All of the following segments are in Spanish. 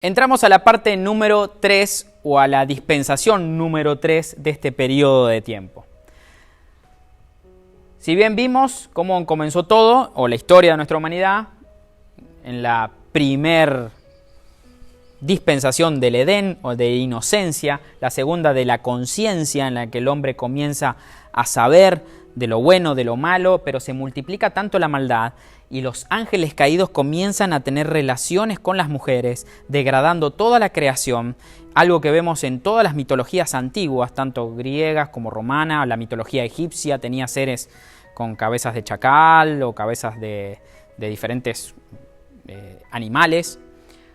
Entramos a la parte número 3 o a la dispensación número 3 de este periodo de tiempo. Si bien vimos cómo comenzó todo, o la historia de nuestra humanidad, en la primer dispensación del Edén o de inocencia, la segunda de la conciencia en la que el hombre comienza a saber de lo bueno, de lo malo, pero se multiplica tanto la maldad y los ángeles caídos comienzan a tener relaciones con las mujeres, degradando toda la creación, algo que vemos en todas las mitologías antiguas, tanto griegas como romanas. La mitología egipcia tenía seres con cabezas de chacal o cabezas de diferentes animales.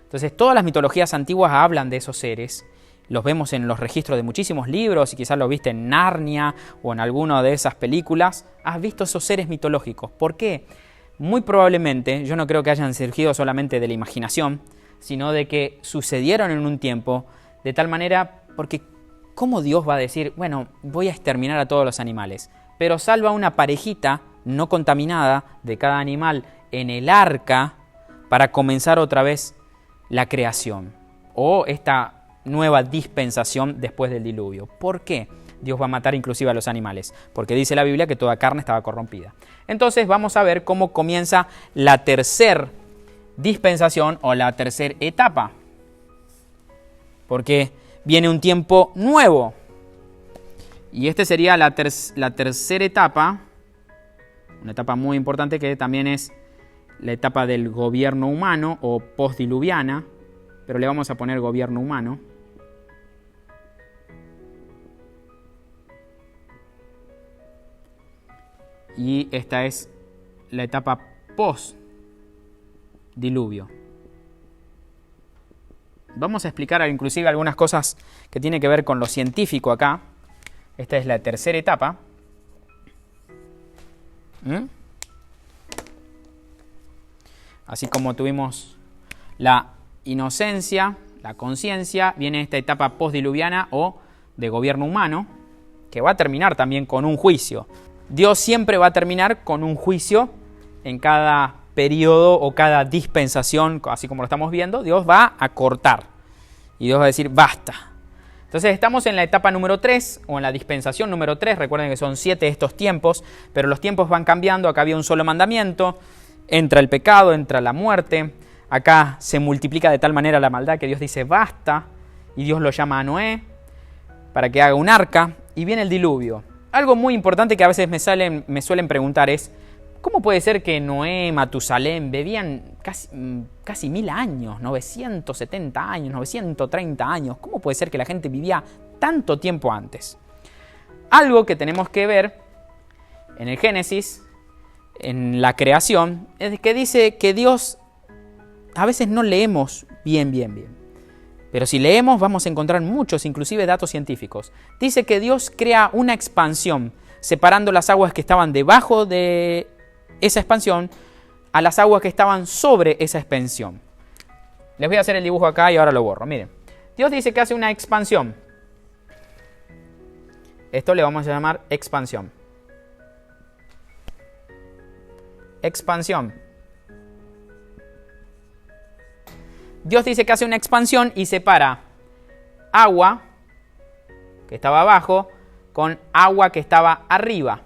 Entonces todas las mitologías antiguas hablan de esos seres. Los vemos en los registros de muchísimos libros y quizás lo viste en Narnia o en alguna de esas películas. Has visto esos seres mitológicos. ¿Por qué? Muy probablemente, yo no creo que hayan surgido solamente de la imaginación, sino de que sucedieron en un tiempo de tal manera, porque ¿cómo Dios va a decir, bueno, voy a exterminar a todos los animales? Pero salva una parejita no contaminada de cada animal en el arca para comenzar otra vez la creación o esta nueva dispensación después del diluvio. ¿Por qué Dios va a matar inclusive a los animales? Porque dice la Biblia que toda carne estaba corrompida. Entonces vamos a ver cómo comienza la tercer dispensación o la tercera etapa. Porque viene un tiempo nuevo. Y este sería la tercera etapa, una etapa muy importante que también es la etapa del gobierno humano o postdiluviana, pero le vamos a poner gobierno humano. Y esta es la etapa post-diluvio. Vamos a explicar inclusive algunas cosas que tienen que ver con lo científico acá. Esta es la tercera etapa. Así como tuvimos la inocencia, la conciencia, viene esta etapa postdiluviana o de gobierno humano, que va a terminar también con un juicio. Dios siempre va a terminar con un juicio en cada periodo o cada dispensación, así como lo estamos viendo. Dios va a cortar y Dios va a decir basta. Entonces estamos en la etapa número 3 o en la dispensación número 3. Recuerden que son 7 estos tiempos, pero los tiempos van cambiando. Acá había un solo mandamiento, entra el pecado, entra la muerte. Acá se multiplica de tal manera la maldad que Dios dice basta y Dios lo llama a Noé para que haga un arca y viene el diluvio. Algo muy importante que a veces me suelen preguntar es, ¿cómo puede ser que Noé, Matusalén vivían casi 1000 años, 970 años, 930 años? ¿Cómo puede ser que la gente vivía tanto tiempo antes? Algo que tenemos que ver en el Génesis, en la creación, es que dice que Dios, a veces no leemos bien. Pero si leemos vamos a encontrar muchos, inclusive datos científicos. Dice que Dios crea una expansión, separando las aguas que estaban debajo de esa expansión a las aguas que estaban sobre esa expansión. Les voy a hacer el dibujo acá y ahora lo borro. Miren, Dios dice que hace una expansión. Esto le vamos a llamar expansión. Expansión. Dios dice que hace una expansión y separa agua que estaba abajo con agua que estaba arriba.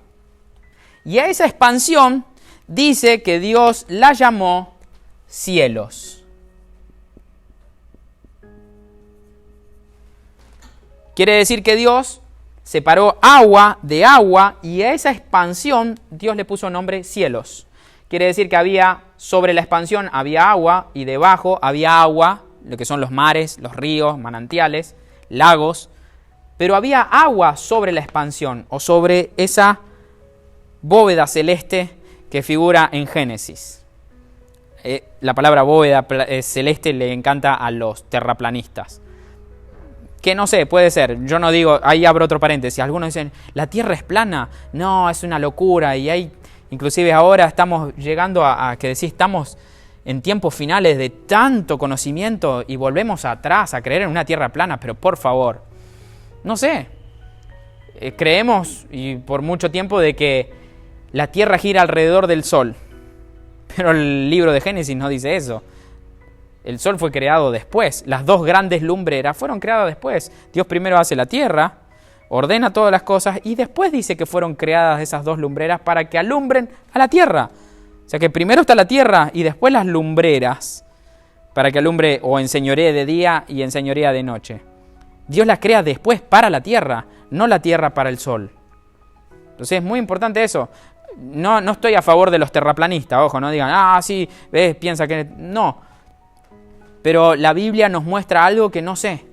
Y a esa expansión dice que Dios la llamó cielos. Quiere decir que Dios separó agua de agua y a esa expansión Dios le puso nombre cielos. Quiere decir que había sobre la expansión había agua y debajo había agua, lo que son los mares, los ríos, manantiales, lagos, pero había agua sobre la expansión o sobre esa bóveda celeste que figura en Génesis. La palabra bóveda celeste le encanta a los terraplanistas. Que no sé, puede ser, yo no digo, ahí abro otro paréntesis, algunos dicen, la Tierra es plana, no, es una locura, y hay, inclusive ahora estamos llegando a que decir, estamos en tiempos finales de tanto conocimiento y volvemos atrás a creer en una Tierra plana, pero por favor, no sé, creemos y por mucho tiempo de que la Tierra gira alrededor del Sol, pero el libro de Génesis no dice eso. El sol fue creado después. Las dos grandes lumbreras fueron creadas después. Dios primero hace la tierra, ordena todas las cosas y después dice que fueron creadas esas dos lumbreras para que alumbren a la tierra. O sea que primero está la tierra y después las lumbreras para que alumbre o enseñoree de día y enseñorea de noche. Dios las crea después para la tierra, no la tierra para el sol. Entonces es muy importante eso. No estoy a favor de los terraplanistas, ojo, no digan, sí, ves, piensa que... No. Pero la Biblia nos muestra algo que no sé.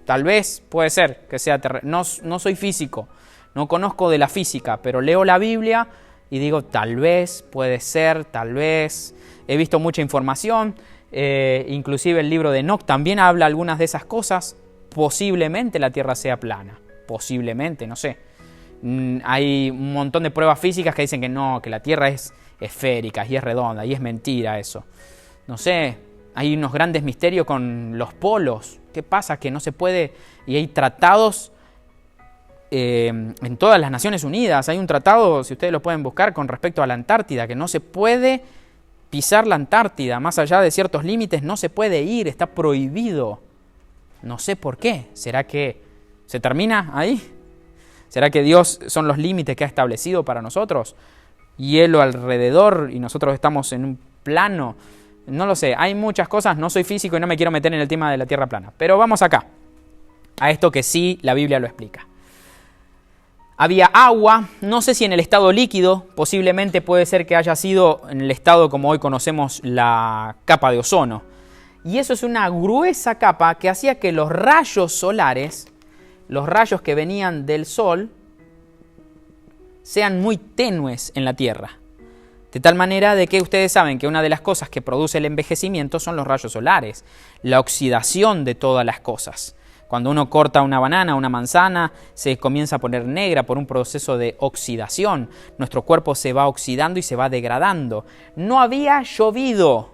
Tal vez puede ser que sea no soy físico, no conozco de la física, pero leo la Biblia y digo, tal vez, puede ser, tal vez. He visto mucha información, inclusive el libro de Enoch también habla algunas de esas cosas. Posiblemente la Tierra sea plana, posiblemente, no sé. Hay un montón de pruebas físicas que dicen que no, que la Tierra es esférica y es redonda y es mentira eso. No sé, hay unos grandes misterios con los polos. ¿Qué pasa? Que no se puede, y hay tratados en todas las Naciones Unidas. Hay un tratado, si ustedes lo pueden buscar, con respecto a la Antártida, que no se puede pisar la Antártida. Más allá de ciertos límites no se puede ir, está prohibido. No sé por qué. ¿Será que se termina ahí? ¿Será que Dios son los límites que ha establecido para nosotros? Hielo alrededor y nosotros estamos en un plano. No lo sé, hay muchas cosas, no soy físico y no me quiero meter en el tema de la Tierra plana. Pero vamos acá, a esto que sí la Biblia lo explica. Había agua, no sé si en el estado líquido, posiblemente puede ser que haya sido en el estado como hoy conocemos la capa de ozono. Y eso es una gruesa capa que hacía que los rayos solares, los rayos que venían del sol, sean muy tenues en la Tierra. De tal manera de que ustedes saben que una de las cosas que produce el envejecimiento son los rayos solares, la oxidación de todas las cosas. Cuando uno corta una banana, una manzana, se comienza a poner negra por un proceso de oxidación. Nuestro cuerpo se va oxidando y se va degradando. No había llovido.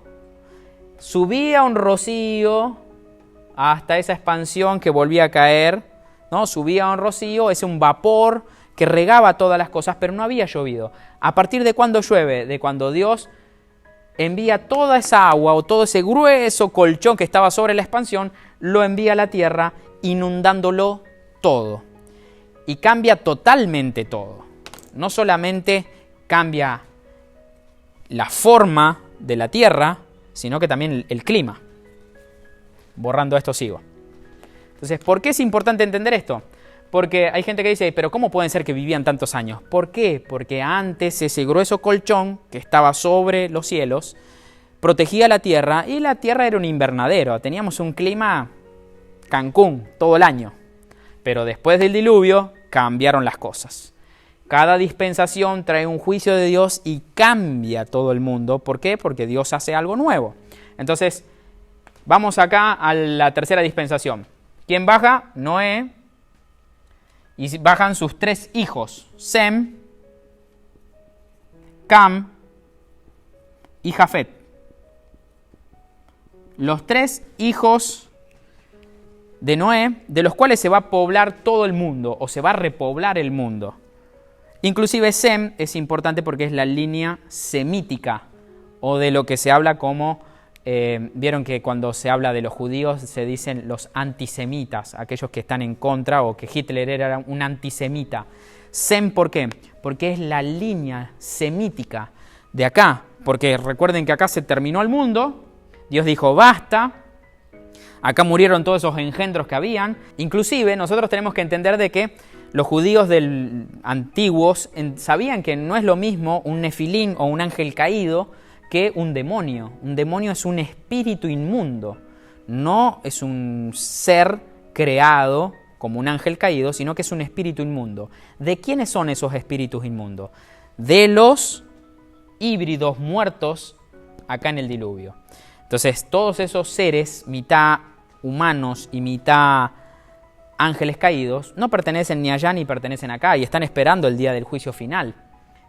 Subía un rocío hasta esa expansión que volvía a caer, ¿no? Subía un rocío, es un vapor que regaba todas las cosas, pero no había llovido. ¿A partir de cuándo llueve? De cuando Dios envía toda esa agua o todo ese grueso colchón que estaba sobre la expansión, lo envía a la tierra, inundándolo todo. Y cambia totalmente todo. No solamente cambia la forma de la tierra, sino que también el clima. Borrando esto sigo. Entonces, ¿por qué es importante entender esto? Porque hay gente que dice, pero ¿cómo pueden ser que vivían tantos años? ¿Por qué? Porque antes ese grueso colchón que estaba sobre los cielos protegía la tierra y la tierra era un invernadero. Teníamos un clima Cancún todo el año. Pero después del diluvio cambiaron las cosas. Cada dispensación trae un juicio de Dios y cambia todo el mundo. ¿Por qué? Porque Dios hace algo nuevo. Entonces, vamos acá a la tercera dispensación. ¿Quién baja? Noé. Y bajan sus 3 hijos, Sem, Cam y Jafet. Los 3 hijos de Noé, de los cuales se va a poblar todo el mundo, o se va a repoblar el mundo. Inclusive Sem es importante porque es la línea semítica, o de lo que se habla como... vieron que cuando se habla de los judíos se dicen los antisemitas, aquellos que están en contra o que Hitler era un antisemita. Sem, ¿por qué? Porque es la línea semítica de acá, porque recuerden que acá se terminó el mundo, Dios dijo basta, acá murieron todos esos engendros que habían. Inclusive nosotros tenemos que entender de que los judíos antiguos sabían que no es lo mismo un nefilín o un ángel caído que un demonio. Un demonio es un espíritu inmundo. No es un ser creado como un ángel caído, sino que es un espíritu inmundo. ¿De quiénes son esos espíritus inmundos? De los híbridos muertos acá en el diluvio. Entonces, todos esos seres, mitad humanos y mitad ángeles caídos, no pertenecen ni allá ni pertenecen acá y están esperando el día del juicio final.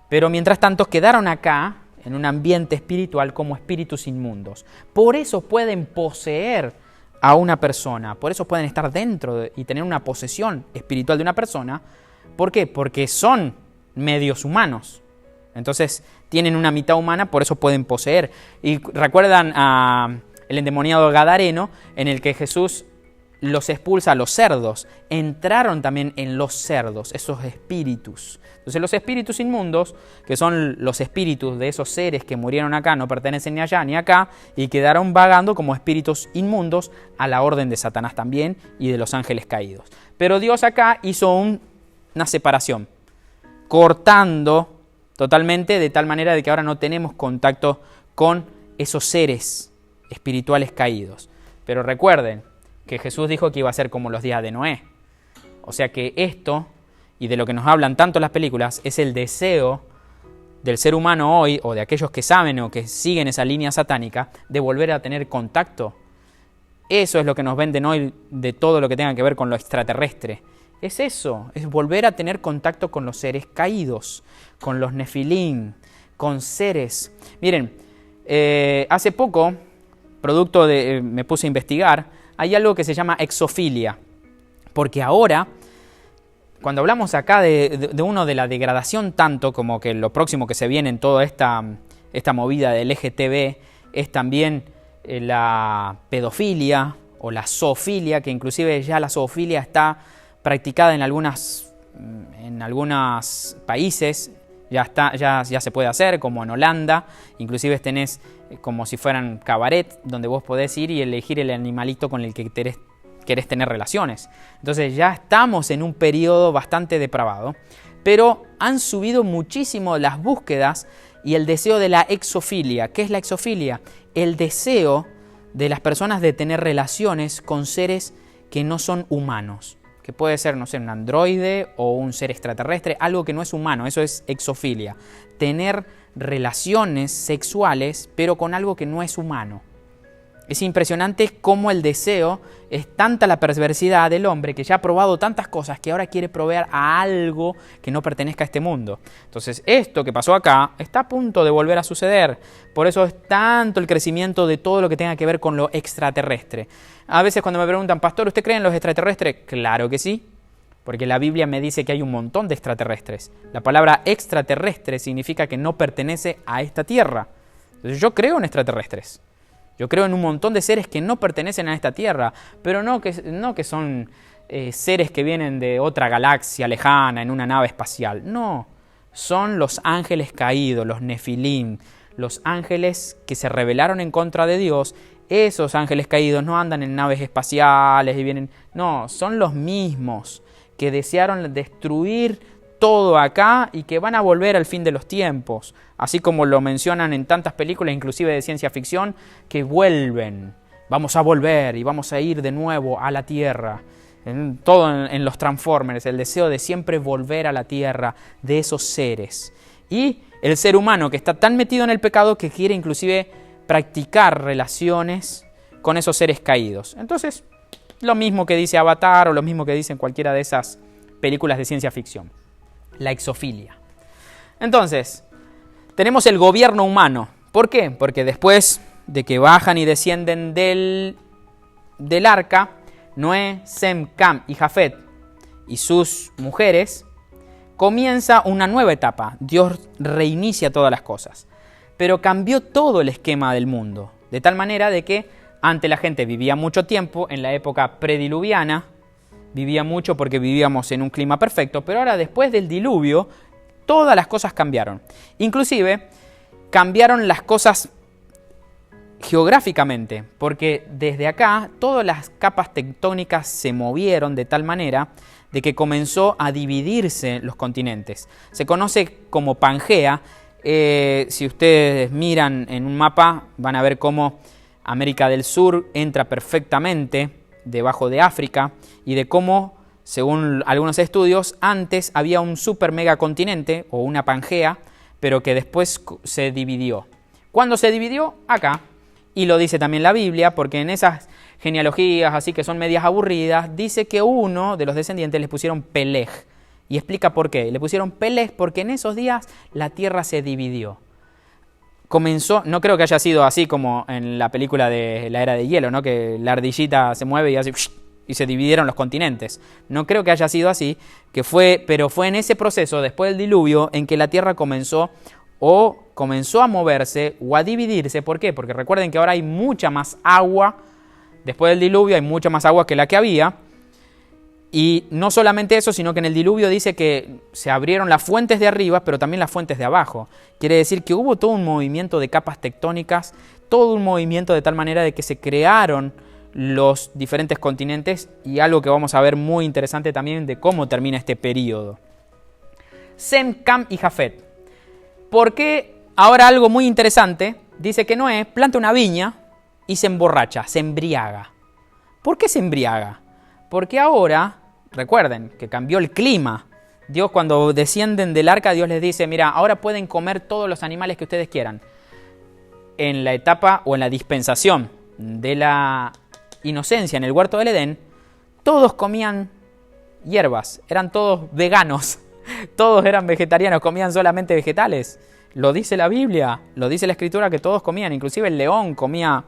Pero mientras tanto quedaron acá en un ambiente espiritual como espíritus inmundos. Por eso pueden poseer a una persona, por eso pueden estar dentro y tener una posesión espiritual de una persona. ¿Por qué? Porque son medios humanos. Entonces tienen una mitad humana, por eso pueden poseer. Y recuerdan el endemoniado gadareno, en el que Jesús los expulsa a los cerdos. Entraron también en los cerdos, esos espíritus. Entonces los espíritus inmundos, que son los espíritus de esos seres que murieron acá, no pertenecen ni allá ni acá, y quedaron vagando como espíritus inmundos a la orden de Satanás también y de los ángeles caídos. Pero Dios acá hizo una separación, cortando totalmente, de tal manera de que ahora no tenemos contacto con esos seres espirituales caídos. Pero recuerden que Jesús dijo que iba a ser como los días de Noé. O sea que esto, y de lo que nos hablan tanto las películas, es el deseo del ser humano hoy, o de aquellos que saben o que siguen esa línea satánica, de volver a tener contacto. Eso es lo que nos venden hoy de todo lo que tenga que ver con lo extraterrestre. Es eso, es volver a tener contacto con los seres caídos, con los nefilim, con seres. Miren, hace poco, producto de, me puse a investigar, hay algo que se llama exofilia, porque ahora, cuando hablamos acá de la degradación tanto como que lo próximo que se viene en toda esta movida del LGTB es también la pedofilia o la zoofilia, que inclusive ya la zoofilia está practicada en algunos países, ya se puede hacer, como en Holanda, inclusive tenés como si fueran cabaret, donde vos podés ir y elegir el animalito con el que querés tener relaciones. Entonces ya estamos en un periodo bastante depravado, pero han subido muchísimo las búsquedas y el deseo de la exofilia. ¿Qué es la exofilia? El deseo de las personas de tener relaciones con seres que no son humanos, que puede ser, no sé, un androide o un ser extraterrestre, algo que no es humano. Eso es exofilia, tener relaciones sexuales pero con algo que no es humano. Es impresionante cómo el deseo es tanta la perversidad del hombre que ya ha probado tantas cosas que ahora quiere proveer a algo que no pertenezca a este mundo. Entonces esto que pasó acá está a punto de volver a suceder. Por eso es tanto el crecimiento de todo lo que tenga que ver con lo extraterrestre. A veces cuando me preguntan, pastor, ¿usted cree en los extraterrestres? Claro que sí, porque la Biblia me dice que hay un montón de extraterrestres. La palabra extraterrestre significa que no pertenece a esta tierra. Entonces yo creo en extraterrestres. Yo creo en un montón de seres que no pertenecen a esta tierra, pero no que son seres que vienen de otra galaxia lejana en una nave espacial. No, son los ángeles caídos, los nefilim, los ángeles que se rebelaron en contra de Dios. Esos ángeles caídos no andan en naves espaciales y vienen... No, son los mismos que desearon destruir todo acá y que van a volver al fin de los tiempos, así como lo mencionan en tantas películas, inclusive de ciencia ficción, que vuelven, vamos a volver y vamos a ir de nuevo a la Tierra. Todo en los Transformers, el deseo de siempre volver a la Tierra de esos seres. Y el ser humano que está tan metido en el pecado que quiere inclusive practicar relaciones con esos seres caídos. Entonces, lo mismo que dice Avatar o lo mismo que dice en cualquiera de esas películas de ciencia ficción. La exofilia. Entonces, tenemos el gobierno humano. ¿Por qué? Porque después de que bajan y descienden del arca, Noé, Sem, Cam y Jafet y sus mujeres, comienza una nueva etapa. Dios reinicia todas las cosas. Pero cambió todo el esquema del mundo. De tal manera de que antes la gente vivía mucho tiempo, en la época prediluviana, vivía mucho porque vivíamos en un clima perfecto, pero ahora después del diluvio todas las cosas cambiaron. Inclusive cambiaron las cosas geográficamente, porque desde acá todas las capas tectónicas se movieron de tal manera de que comenzó a dividirse los continentes. Se conoce como Pangea. Si ustedes miran en un mapa van a ver cómo América del Sur entra perfectamente debajo de África y de cómo, según algunos estudios, antes había un super megacontinente o una Pangea, pero que después se dividió. ¿Cuándo se dividió? Acá. Y lo dice también la Biblia, porque en esas genealogías así que son medias aburridas, dice que uno de los descendientes le pusieron Peleg. Y explica por qué. Le pusieron Peleg porque en esos días la tierra se dividió. Comenzó, no creo que haya sido así como en la película de la Era de Hielo, ¿no? Que la ardillita se mueve y así y se dividieron los continentes. No creo que haya sido así, pero fue en ese proceso, después del diluvio, en que la tierra comenzó o comenzó a moverse o a dividirse. ¿Por qué? Porque recuerden que ahora hay mucha más agua. Después del diluvio hay mucha más agua que la que había. Y no solamente eso, sino que en el diluvio dice que se abrieron las fuentes de arriba, pero también las fuentes de abajo. Quiere decir que hubo todo un movimiento de capas tectónicas, todo un movimiento de tal manera de que se crearon los diferentes continentes, y algo que vamos a ver muy interesante también de cómo termina este periodo. Sem, Cam y Jafet. ¿Por qué? Ahora algo muy interesante. Dice que Noé planta una viña y se emborracha, se embriaga. ¿Por qué se embriaga? Porque ahora, recuerden que cambió el clima. Dios, cuando descienden del arca, Dios les dice, mira, ahora pueden comer todos los animales que ustedes quieran. En la etapa o en la dispensación de la inocencia en el huerto del Edén, todos comían hierbas, eran todos veganos, todos eran vegetarianos, comían solamente vegetales. Lo dice la Biblia, lo dice la Escritura que todos comían, inclusive el león comía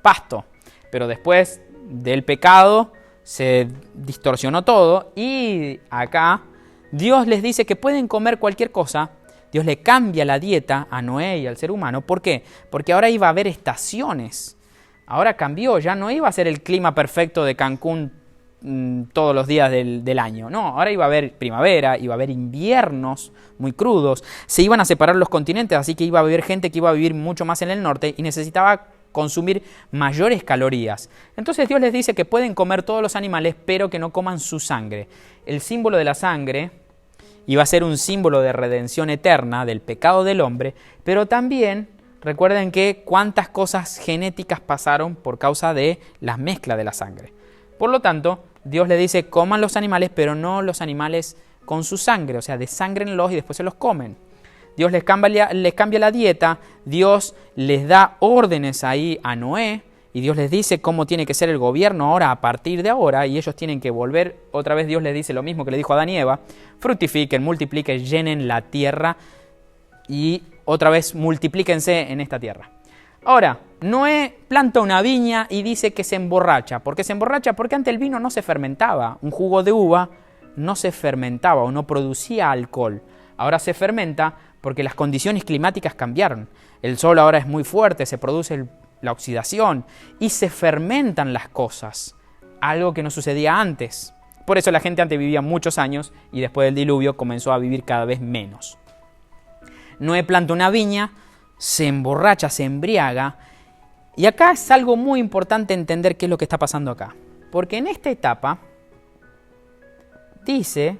pasto. Pero después del pecado se distorsionó todo y acá Dios les dice que pueden comer cualquier cosa. Dios le cambia la dieta a Noé y al ser humano. ¿Por qué? Porque ahora iba a haber estaciones. Ahora cambió, ya no iba a ser el clima perfecto de Cancún todos los días del año. No, ahora iba a haber primavera, iba a haber inviernos muy crudos. Se iban a separar los continentes, así que iba a haber gente que iba a vivir mucho más en el norte y necesitaba consumir mayores calorías. Entonces Dios les dice que pueden comer todos los animales, pero que no coman su sangre. El símbolo de la sangre iba a ser un símbolo de redención eterna del pecado del hombre, pero también recuerden que cuántas cosas genéticas pasaron por causa de la mezcla de la sangre. Por lo tanto, Dios les dice, coman los animales, pero no los animales con su sangre, o sea, desángrenlos y después se los comen. Dios les cambia la dieta, Dios les da órdenes ahí a Noé, y Dios les dice cómo tiene que ser el gobierno ahora a partir de ahora, y ellos tienen que volver, otra vez Dios les dice lo mismo que le dijo a Adán y Eva, fructifiquen, multipliquen, llenen la tierra, y otra vez multiplíquense en esta tierra. Ahora, Noé planta una viña y dice que se emborracha. ¿Por qué se emborracha? Porque antes el vino no se fermentaba. Un jugo de uva no se fermentaba o no producía alcohol. Ahora se fermenta porque las condiciones climáticas cambiaron. El sol ahora es muy fuerte, se produce la oxidación y se fermentan las cosas. Algo que no sucedía antes. Por eso la gente antes vivía muchos años y después del diluvio comenzó a vivir cada vez menos. Noé planta una viña, se emborracha, se embriaga. Y acá es algo muy importante entender qué es lo que está pasando acá. Porque en esta etapa dice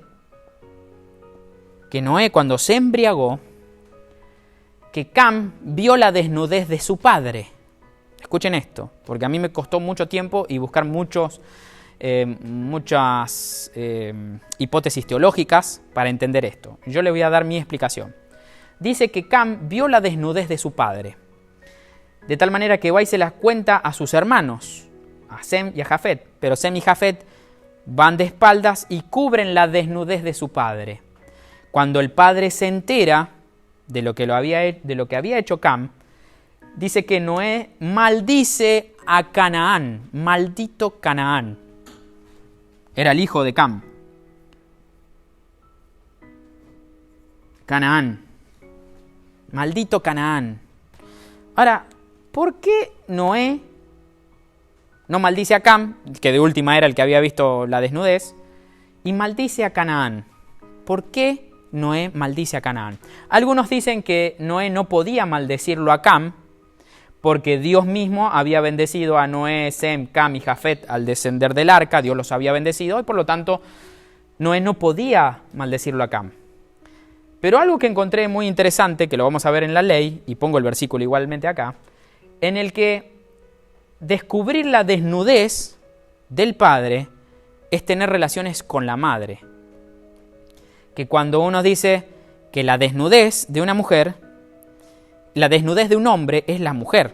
que Noé, cuando se embriagó, que Cam vio la desnudez de su padre. Escuchen esto, porque a mí me costó mucho tiempo y buscar muchas hipótesis teológicas para entender esto. Yo le voy a dar mi explicación. Dice que Cam vio la desnudez de su padre, de tal manera que va y se las cuenta a sus hermanos, a Sem y a Jafet, pero Sem y Jafet van de espaldas y cubren la desnudez de su padre. Cuando el padre se entera de lo que había hecho Cam, dice que Noé maldice a Canaán, maldito Canaán. Era el hijo de Cam. Canaán. Maldito Canaán. Ahora, ¿por qué Noé no maldice a Cam, que de última era el que había visto la desnudez, y maldice a Canaán? ¿Por qué Noé maldice a Canaán? Algunos dicen que Noé no podía maldecirlo a Cam, porque Dios mismo había bendecido a Noé, Sem, Cam y Jafet al descender del arca, Dios los había bendecido, y por lo tanto Noé no podía maldecirlo a Cam. Pero algo que encontré muy interesante, que lo vamos a ver en la ley, y pongo el versículo igualmente acá, en el que descubrir la desnudez del padre es tener relaciones con la madre. Que cuando uno dice que la desnudez de una mujer, la desnudez de un hombre es la mujer.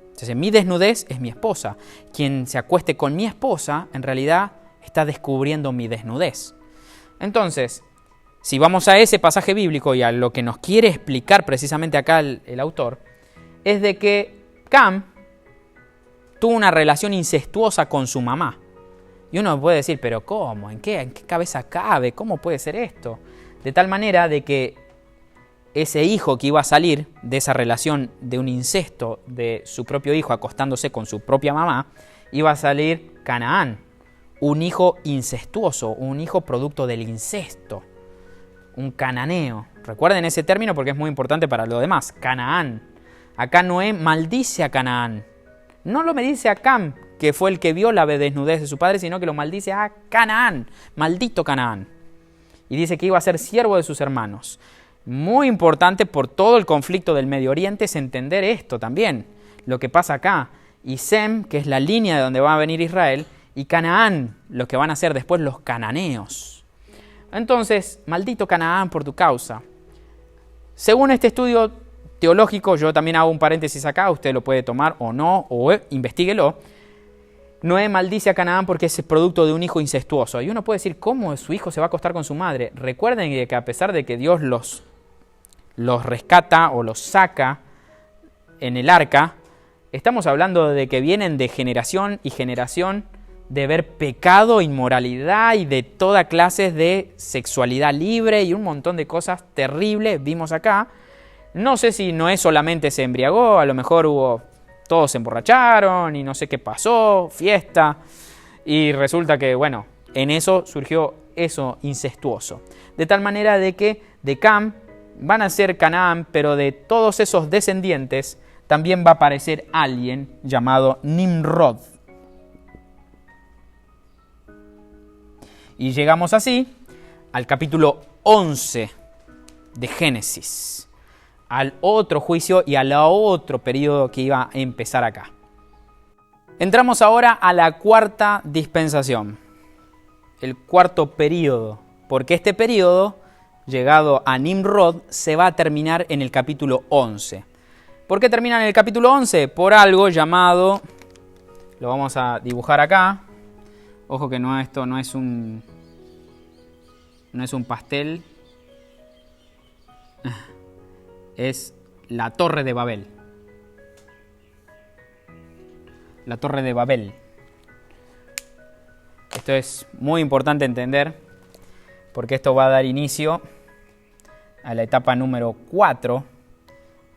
Entonces, mi desnudez es mi esposa. Quien se acueste con mi esposa, en realidad, está descubriendo mi desnudez. Entonces, si vamos a ese pasaje bíblico y a lo que nos quiere explicar precisamente acá el autor, es de que Cam tuvo una relación incestuosa con su mamá. Y uno puede decir, pero ¿cómo? ¿En qué cabeza cabe? ¿Cómo puede ser esto? De tal manera de que ese hijo que iba a salir de esa relación de un incesto de su propio hijo acostándose con su propia mamá, iba a salir Canaán, un hijo incestuoso, un hijo producto del incesto, un cananeo. Recuerden ese término porque es muy importante para lo demás, Canaán. Acá Noé maldice a Canaán. No lo maldice a Cam, que fue el que vio la desnudez de su padre, sino que lo maldice a Canaán, maldito Canaán. Y dice que iba a ser siervo de sus hermanos. Muy importante por todo el conflicto del Medio Oriente es entender esto también, lo que pasa acá. Y Sem, que es la línea de donde va a venir Israel, y Canaán, lo que van a ser después los cananeos. Entonces, maldito Canaán por tu causa. Según este estudio teológico, yo también hago un paréntesis acá, usted lo puede tomar o no, o investiguelo. Noé maldice a Canaán porque es el producto de un hijo incestuoso. Y uno puede decir, ¿cómo su hijo se va a acostar con su madre? Recuerden que a pesar de que Dios los rescata o los saca en el arca, estamos hablando de que vienen de generación y generación de ver pecado, inmoralidad y de toda clase de sexualidad libre y un montón de cosas terribles vimos acá. No sé si Noé solamente se embriagó, a lo mejor todos se emborracharon y no sé qué pasó, fiesta, y resulta que, bueno, en eso surgió eso incestuoso. De tal manera de que de Cam van a ser Canaán, pero de todos esos descendientes también va a aparecer alguien llamado Nimrod. Y llegamos así al capítulo 11 de Génesis, al otro juicio y al otro periodo que iba a empezar acá. Entramos ahora a la cuarta dispensación, el cuarto periodo, porque este periodo, llegado a Nimrod, se va a terminar en el capítulo 11. ¿Por qué termina en el capítulo 11? Por algo llamado, lo vamos a dibujar acá. Ojo que esto no es un pastel, es la Torre de Babel. La Torre de Babel. Esto es muy importante entender porque esto va a dar inicio a la etapa número 4,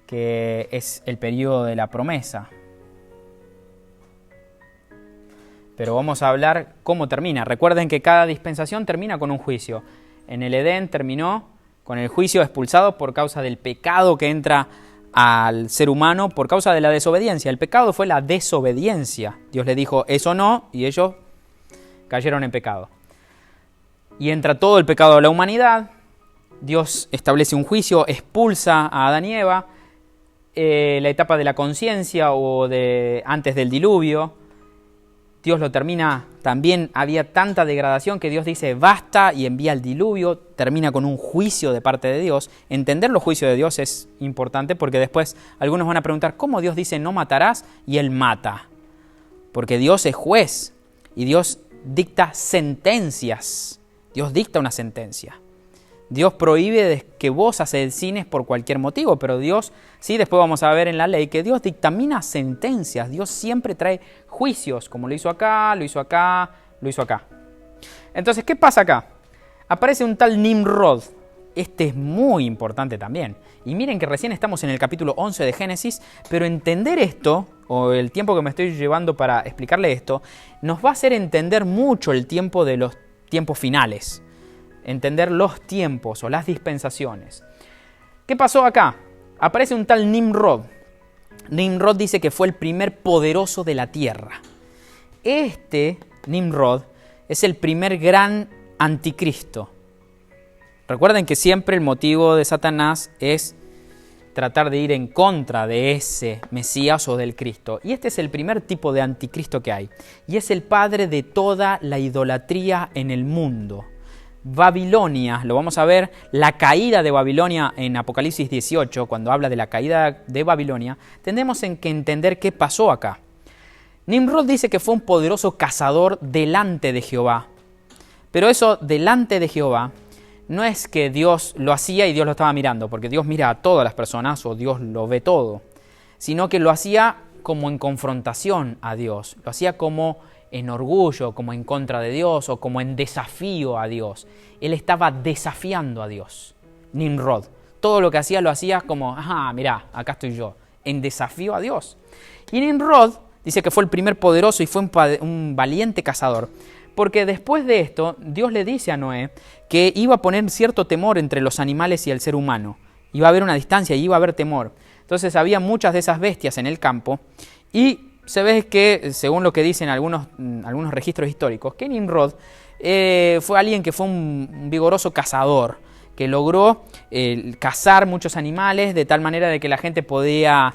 que es el periodo de la promesa. Pero vamos a hablar cómo termina. Recuerden que cada dispensación termina con un juicio. En el Edén terminó con el juicio expulsado por causa del pecado que entra al ser humano por causa de la desobediencia. El pecado fue la desobediencia. Dios le dijo eso no y ellos cayeron en pecado. Y entra todo el pecado de la humanidad. Dios establece un juicio, expulsa a Adán y Eva. La etapa de la conciencia o de antes del diluvio. Dios lo termina, también había tanta degradación que Dios dice basta y envía el diluvio, termina con un juicio de parte de Dios. Entender los juicios de Dios es importante porque después algunos van a preguntar ¿cómo Dios dice no matarás? Y Él mata. Porque Dios es juez y Dios dicta sentencias. Dios dicta una sentencia. Dios prohíbe que vos asesines por cualquier motivo, pero Dios, sí, después vamos a ver en la ley que Dios dictamina sentencias. Dios siempre trae juicios, como lo hizo acá, lo hizo acá, lo hizo acá. Entonces, ¿qué pasa acá? Aparece un tal Nimrod. Este es muy importante también. Y miren que recién estamos en el capítulo 11 de Génesis, pero entender esto, o el tiempo que me estoy llevando para explicarle esto, nos va a hacer entender mucho el tiempo de los tiempos finales. Entender los tiempos o las dispensaciones. ¿Qué pasó acá? Aparece un tal Nimrod. Nimrod dice que fue el primer poderoso de la tierra. Este Nimrod es el primer gran anticristo. Recuerden que siempre el motivo de Satanás es tratar de ir en contra de ese Mesías o del Cristo. Y este es el primer tipo de anticristo que hay. Y es el padre de toda la idolatría en el mundo. Babilonia, lo vamos a ver, la caída de Babilonia en Apocalipsis 18, cuando habla de la caída de Babilonia, tendremos que entender qué pasó acá. Nimrod dice que fue un poderoso cazador delante de Jehová, pero eso delante de Jehová no es que Dios lo hacía y Dios lo estaba mirando, porque Dios mira a todas las personas o Dios lo ve todo, sino que lo hacía como en confrontación a Dios, lo hacía como en orgullo, como en contra de Dios o como en desafío a Dios. Él estaba desafiando a Dios. Nimrod, todo lo que hacía lo hacía como, mirá, acá estoy yo, en desafío a Dios. Y Nimrod dice que fue el primer poderoso y fue un valiente cazador, porque después de esto Dios le dice a Noé que iba a poner cierto temor entre los animales y el ser humano. Iba a haber una distancia y iba a haber temor. Entonces había muchas de esas bestias en el campo y se ve que, según lo que dicen algunos registros históricos, que Nimrod fue alguien que fue un vigoroso cazador, que logró cazar muchos animales de tal manera de que la gente podía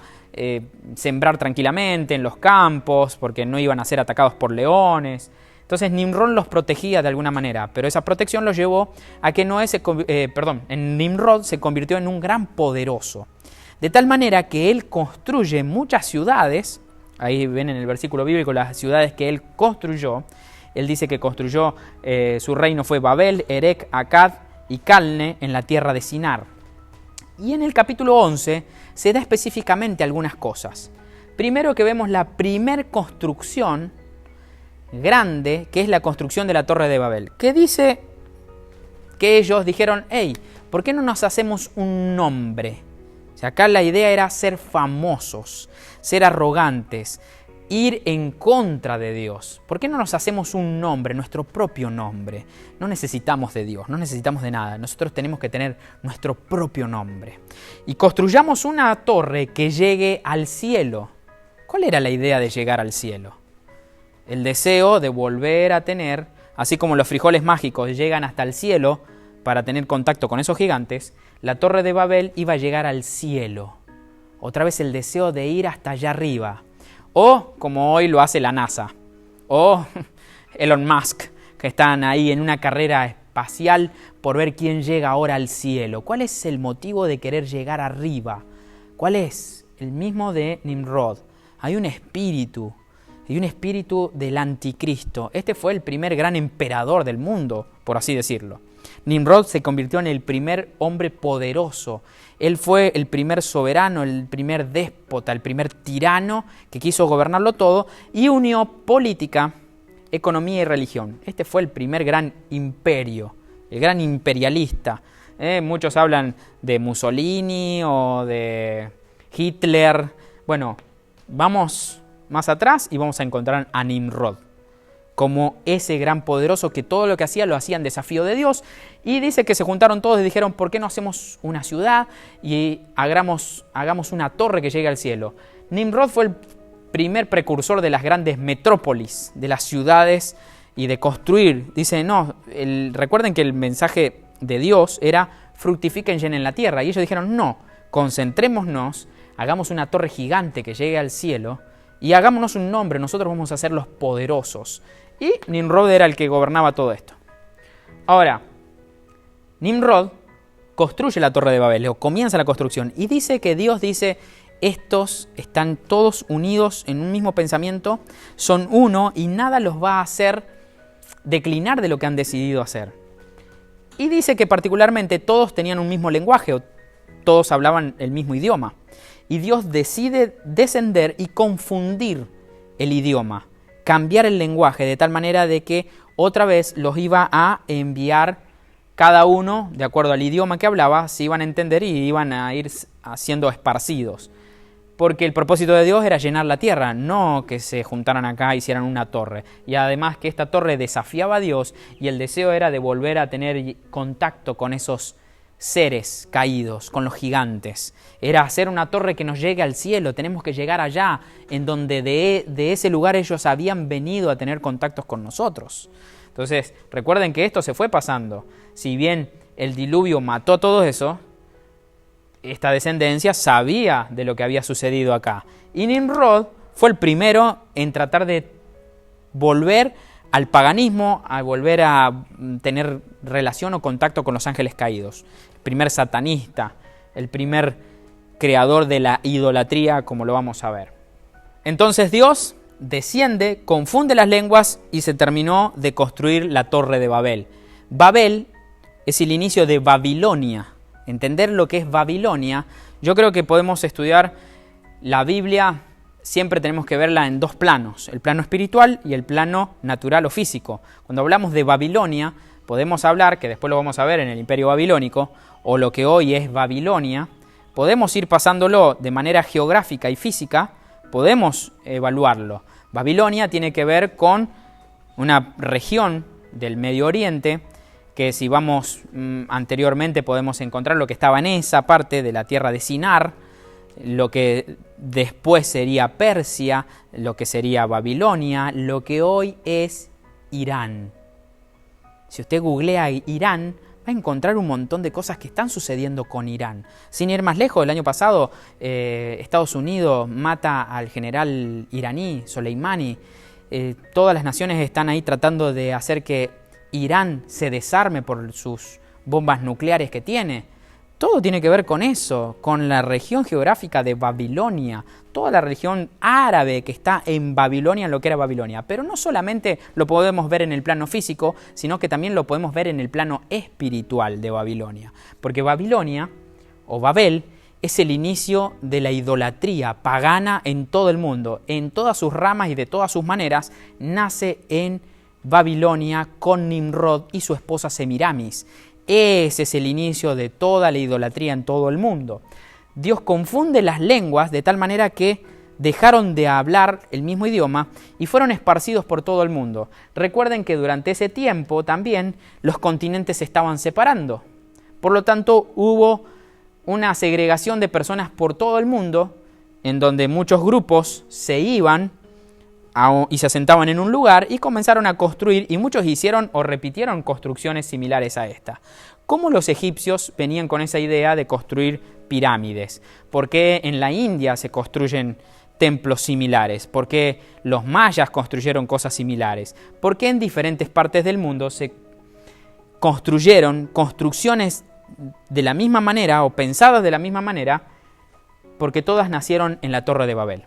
sembrar tranquilamente en los campos porque no iban a ser atacados por leones. Entonces Nimrod los protegía de alguna manera, pero esa protección los llevó a que Nimrod se convirtió en un gran poderoso. De tal manera que él construye muchas ciudades, ahí ven en el versículo bíblico las ciudades que él construyó. Él dice que construyó, su reino fue Babel, Erec, Akkad y Calne en la tierra de Sinar. Y en el capítulo 11 se da específicamente algunas cosas. Primero que vemos la primer construcción grande, que es la construcción de la Torre de Babel, que dice que ellos dijeron, hey, ¿por qué no nos hacemos un nombre? O sea, acá la idea era ser famosos, ser arrogantes, ir en contra de Dios. ¿Por qué no nos hacemos un nombre, nuestro propio nombre? No necesitamos de Dios, no necesitamos de nada. Nosotros tenemos que tener nuestro propio nombre. Y construyamos una torre que llegue al cielo. ¿Cuál era la idea de llegar al cielo? El deseo de volver a tener, así como los frijoles mágicos llegan hasta el cielo para tener contacto con esos gigantes, la Torre de Babel iba a llegar al cielo. Otra vez el deseo de ir hasta allá arriba. O como hoy lo hace la NASA. O Elon Musk, que están ahí en una carrera espacial por ver quién llega ahora al cielo. ¿Cuál es el motivo de querer llegar arriba? ¿Cuál es? El mismo de Nimrod. Hay un espíritu del anticristo. Este fue el primer gran emperador del mundo, por así decirlo. Nimrod se convirtió en el primer hombre poderoso. Él fue el primer soberano, el primer déspota, el primer tirano que quiso gobernarlo todo y unió política, economía y religión. Este fue el primer gran imperio, el gran imperialista. Muchos hablan de Mussolini o de Hitler. Bueno, vamos más atrás y vamos a encontrar a Nimrod como ese gran poderoso que todo lo que hacía lo hacía en desafío de Dios. Y dice que se juntaron todos y dijeron, ¿por qué no hacemos una ciudad y hagamos una torre que llegue al cielo? Nimrod fue el primer precursor de las grandes metrópolis, de las ciudades y de construir. Dice, recuerden que el mensaje de Dios era fructifiquen, llenen la tierra. Y ellos dijeron, no, concentrémonos, hagamos una torre gigante que llegue al cielo y hagámonos un nombre, nosotros vamos a ser los poderosos. Y Nimrod era el que gobernaba todo esto. Ahora, Nimrod construye la Torre de Babel, o comienza la construcción, y dice que Dios dice, estos están todos unidos en un mismo pensamiento, son uno y nada los va a hacer declinar de lo que han decidido hacer. Y dice que particularmente todos tenían un mismo lenguaje, o todos hablaban el mismo idioma. Y Dios decide descender y confundir el idioma, cambiar el lenguaje de tal manera de que otra vez los iba a enviar cada uno, de acuerdo al idioma que hablaba, se iban a entender y iban a ir siendo esparcidos. Porque el propósito de Dios era llenar la tierra, no que se juntaran acá e hicieran una torre. Y además que esta torre desafiaba a Dios y el deseo era de volver a tener contacto con esos seres caídos, con los gigantes. Era hacer una torre que nos llegue al cielo, tenemos que llegar allá, en donde de ese lugar ellos habían venido a tener contactos con nosotros. Entonces, recuerden que esto se fue pasando. Si bien el diluvio mató a todo eso, esta descendencia sabía de lo que había sucedido acá. Y Nimrod fue el primero en tratar de volver al paganismo, a volver a tener relación o contacto con los ángeles caídos. El primer satanista, el primer creador de la idolatría, como lo vamos a ver. Entonces Dios desciende, confunde las lenguas y se terminó de construir la Torre de Babel. Babel es el inicio de Babilonia. Entender lo que es Babilonia, yo creo que podemos estudiar la Biblia, siempre tenemos que verla en dos planos, el plano espiritual y el plano natural o físico. Cuando hablamos de Babilonia, podemos hablar, que después lo vamos a ver en el Imperio Babilónico, o lo que hoy es Babilonia, podemos ir pasándolo de manera geográfica y física, podemos evaluarlo. Babilonia tiene que ver con una región del Medio Oriente, que si vamos anteriormente podemos encontrar lo que estaba en esa parte de la tierra de Sinar, lo que después sería Persia, lo que sería Babilonia, lo que hoy es Irán. Si usted googlea Irán, va a encontrar un montón de cosas que están sucediendo con Irán. Sin ir más lejos, el año pasado Estados Unidos mata al general iraní, Soleimani. Todas las naciones están ahí tratando de hacer que Irán se desarme por sus bombas nucleares que tiene. Todo tiene que ver con eso, con la región geográfica de Babilonia, toda la región árabe que está en Babilonia, en lo que era Babilonia. Pero no solamente lo podemos ver en el plano físico, sino que también lo podemos ver en el plano espiritual de Babilonia. Porque Babilonia, o Babel, es el inicio de la idolatría pagana en todo el mundo. En todas sus ramas y de todas sus maneras, nace en Babilonia con Nimrod y su esposa Semiramis. Ese es el inicio de toda la idolatría en todo el mundo. Dios confunde las lenguas de tal manera que dejaron de hablar el mismo idioma y fueron esparcidos por todo el mundo. Recuerden que durante ese tiempo también los continentes se estaban separando. Por lo tanto, hubo una segregación de personas por todo el mundo, en donde muchos grupos se iban y se asentaban en un lugar y comenzaron a construir, y muchos hicieron o repitieron construcciones similares a esta. ¿Cómo los egipcios venían con esa idea de construir pirámides? ¿Por qué en la India se construyen templos similares? ¿Por qué los mayas construyeron cosas similares? ¿Por qué en diferentes partes del mundo se construyeron construcciones de la misma manera o pensadas de la misma manera? Porque todas nacieron en la Torre de Babel.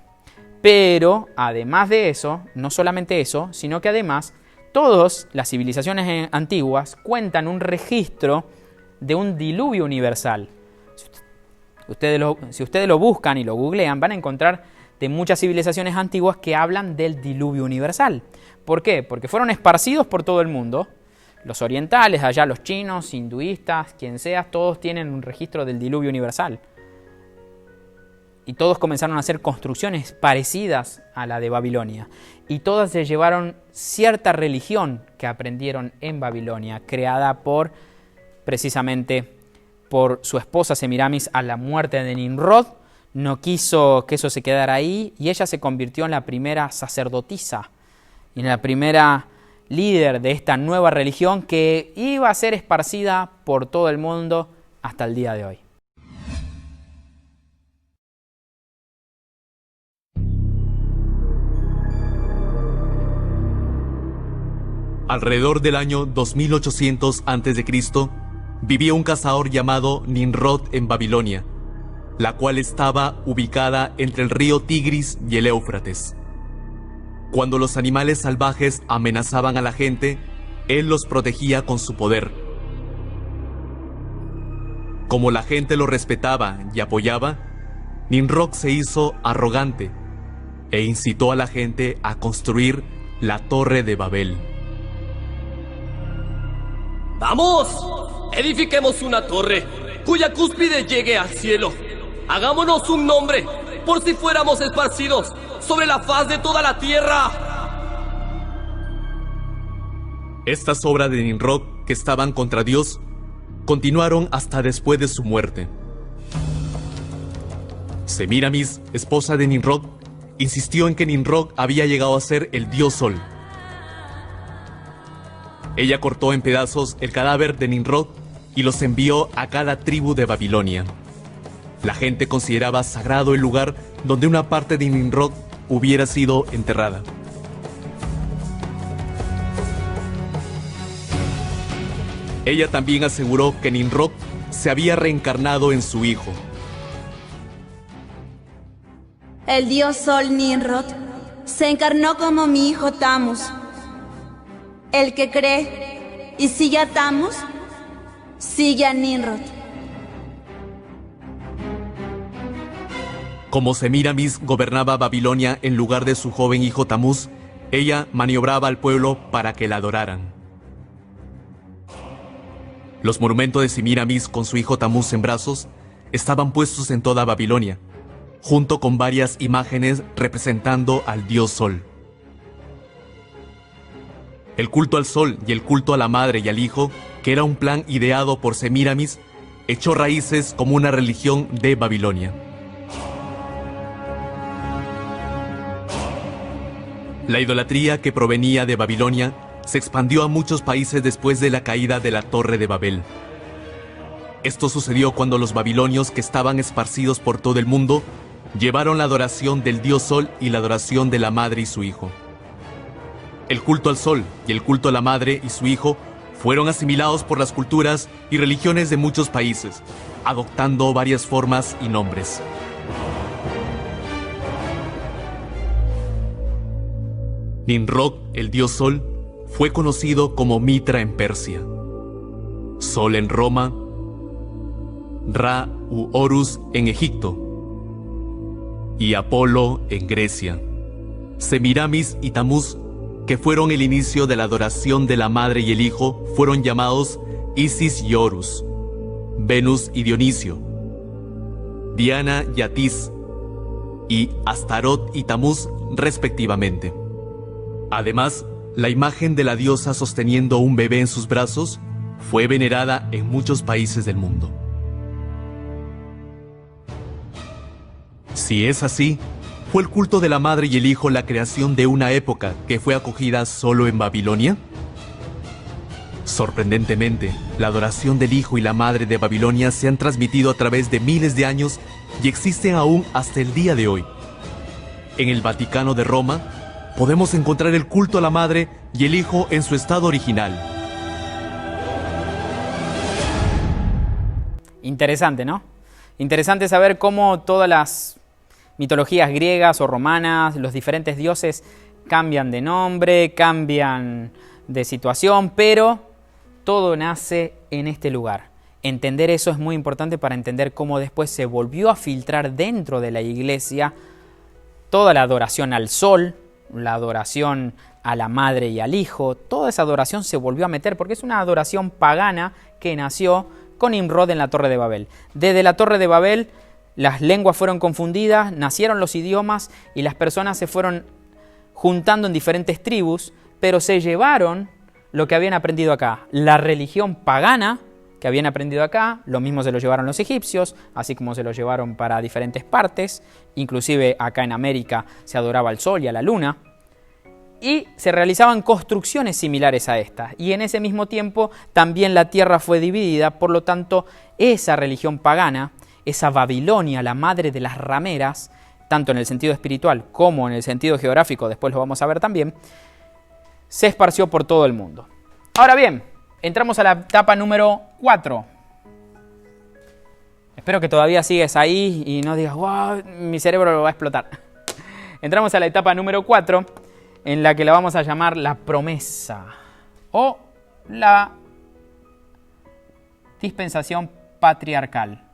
Pero además de eso, no solamente eso, sino que además todas las civilizaciones antiguas cuentan un registro de un diluvio universal. Si ustedes lo buscan y lo googlean, van a encontrar de muchas civilizaciones antiguas que hablan del diluvio universal. ¿Por qué? Porque fueron esparcidos por todo el mundo. Los orientales, allá los chinos, hinduistas, quien sea, todos tienen un registro del diluvio universal. Y todos comenzaron a hacer construcciones parecidas a la de Babilonia. Y todas se llevaron cierta religión que aprendieron en Babilonia, creada precisamente por su esposa Semiramis a la muerte de Nimrod. No quiso que eso se quedara ahí y ella se convirtió en la primera sacerdotisa y en la primera líder de esta nueva religión que iba a ser esparcida por todo el mundo hasta el día de hoy. Alrededor del año 2800 a.C., vivía un cazador llamado Nimrod en Babilonia, la cual estaba ubicada entre el río Tigris y el Éufrates. Cuando los animales salvajes amenazaban a la gente, él los protegía con su poder. Como la gente lo respetaba y apoyaba, Nimrod se hizo arrogante e incitó a la gente a construir la Torre de Babel. ¡Vamos! Edifiquemos una torre cuya cúspide llegue al cielo. Hagámonos un nombre por si fuéramos esparcidos sobre la faz de toda la tierra. Estas obras de Nimrod, que estaban contra Dios, continuaron hasta después de su muerte. Semiramis, esposa de Nimrod, insistió en que Nimrod había llegado a ser el dios Sol. Ella cortó en pedazos el cadáver de Nimrod y los envió a cada tribu de Babilonia. La gente consideraba sagrado el lugar donde una parte de Nimrod hubiera sido enterrada. Ella también aseguró que Nimrod se había reencarnado en su hijo. El dios Sol Nimrod se encarnó como mi hijo Tammuz. El que cree y sigue a Tammuz, sigue a Nimrod. Como Semiramis gobernaba Babilonia en lugar de su joven hijo Tammuz, ella maniobraba al pueblo para que la adoraran. Los monumentos de Semíramis con su hijo Tamuz en brazos estaban puestos en toda Babilonia, junto con varias imágenes representando al dios Sol. El culto al Sol y el culto a la Madre y al Hijo, que era un plan ideado por Semíramis, echó raíces como una religión de Babilonia. La idolatría que provenía de Babilonia se expandió a muchos países después de la caída de la Torre de Babel. Esto sucedió cuando los babilonios, que estaban esparcidos por todo el mundo, llevaron la adoración del dios Sol y la adoración de la Madre y su Hijo. El culto al Sol y el culto a la Madre y su Hijo fueron asimilados por las culturas y religiones de muchos países, adoptando varias formas y nombres. Nimrod, el dios Sol, fue conocido como Mitra en Persia, Sol en Roma, Ra u Horus en Egipto y Apolo en Grecia. Semíramis y Tamuz, que fueron el inicio de la adoración de la Madre y el Hijo, fueron llamados Isis y Horus, Venus y Dionisio, Diana y Atis, y Astarot y Tamuz respectivamente. Además, la imagen de la diosa sosteniendo un bebé en sus brazos fue venerada en muchos países del mundo. Si es así, ¿fue el culto de la Madre y el Hijo la creación de una época que fue acogida solo en Babilonia? Sorprendentemente, la adoración del Hijo y la Madre de Babilonia se han transmitido a través de miles de años y existen aún hasta el día de hoy. En el Vaticano de Roma, podemos encontrar el culto a la Madre y el Hijo en su estado original. Interesante, ¿no? Interesante saber cómo todas las mitologías griegas o romanas, los diferentes dioses cambian de nombre, cambian de situación, pero todo nace en este lugar. Entender eso es muy importante para entender cómo después se volvió a filtrar dentro de la iglesia toda la adoración al Sol, la adoración a la Madre y al Hijo. Toda esa adoración se volvió a meter porque es una adoración pagana que nació con Nimrod en la Torre de Babel. Desde la Torre de Babel las lenguas fueron confundidas, nacieron los idiomas y las personas se fueron juntando en diferentes tribus, pero se llevaron lo que habían aprendido acá. La religión pagana que habían aprendido acá, lo mismo se lo llevaron los egipcios, así como se lo llevaron para diferentes partes, inclusive acá en América se adoraba al sol y a la luna, y se realizaban construcciones similares a estas, y en ese mismo tiempo también la tierra fue dividida, por lo tanto esa religión pagana, esa Babilonia, la madre de las rameras, tanto en el sentido espiritual como en el sentido geográfico, después lo vamos a ver también, se esparció por todo el mundo. Ahora bien, entramos a la etapa número 4. Espero que todavía sigues ahí y no digas, wow, mi cerebro lo va a explotar. Entramos a la etapa número 4, en la que la vamos a llamar la promesa o la dispensación patriarcal.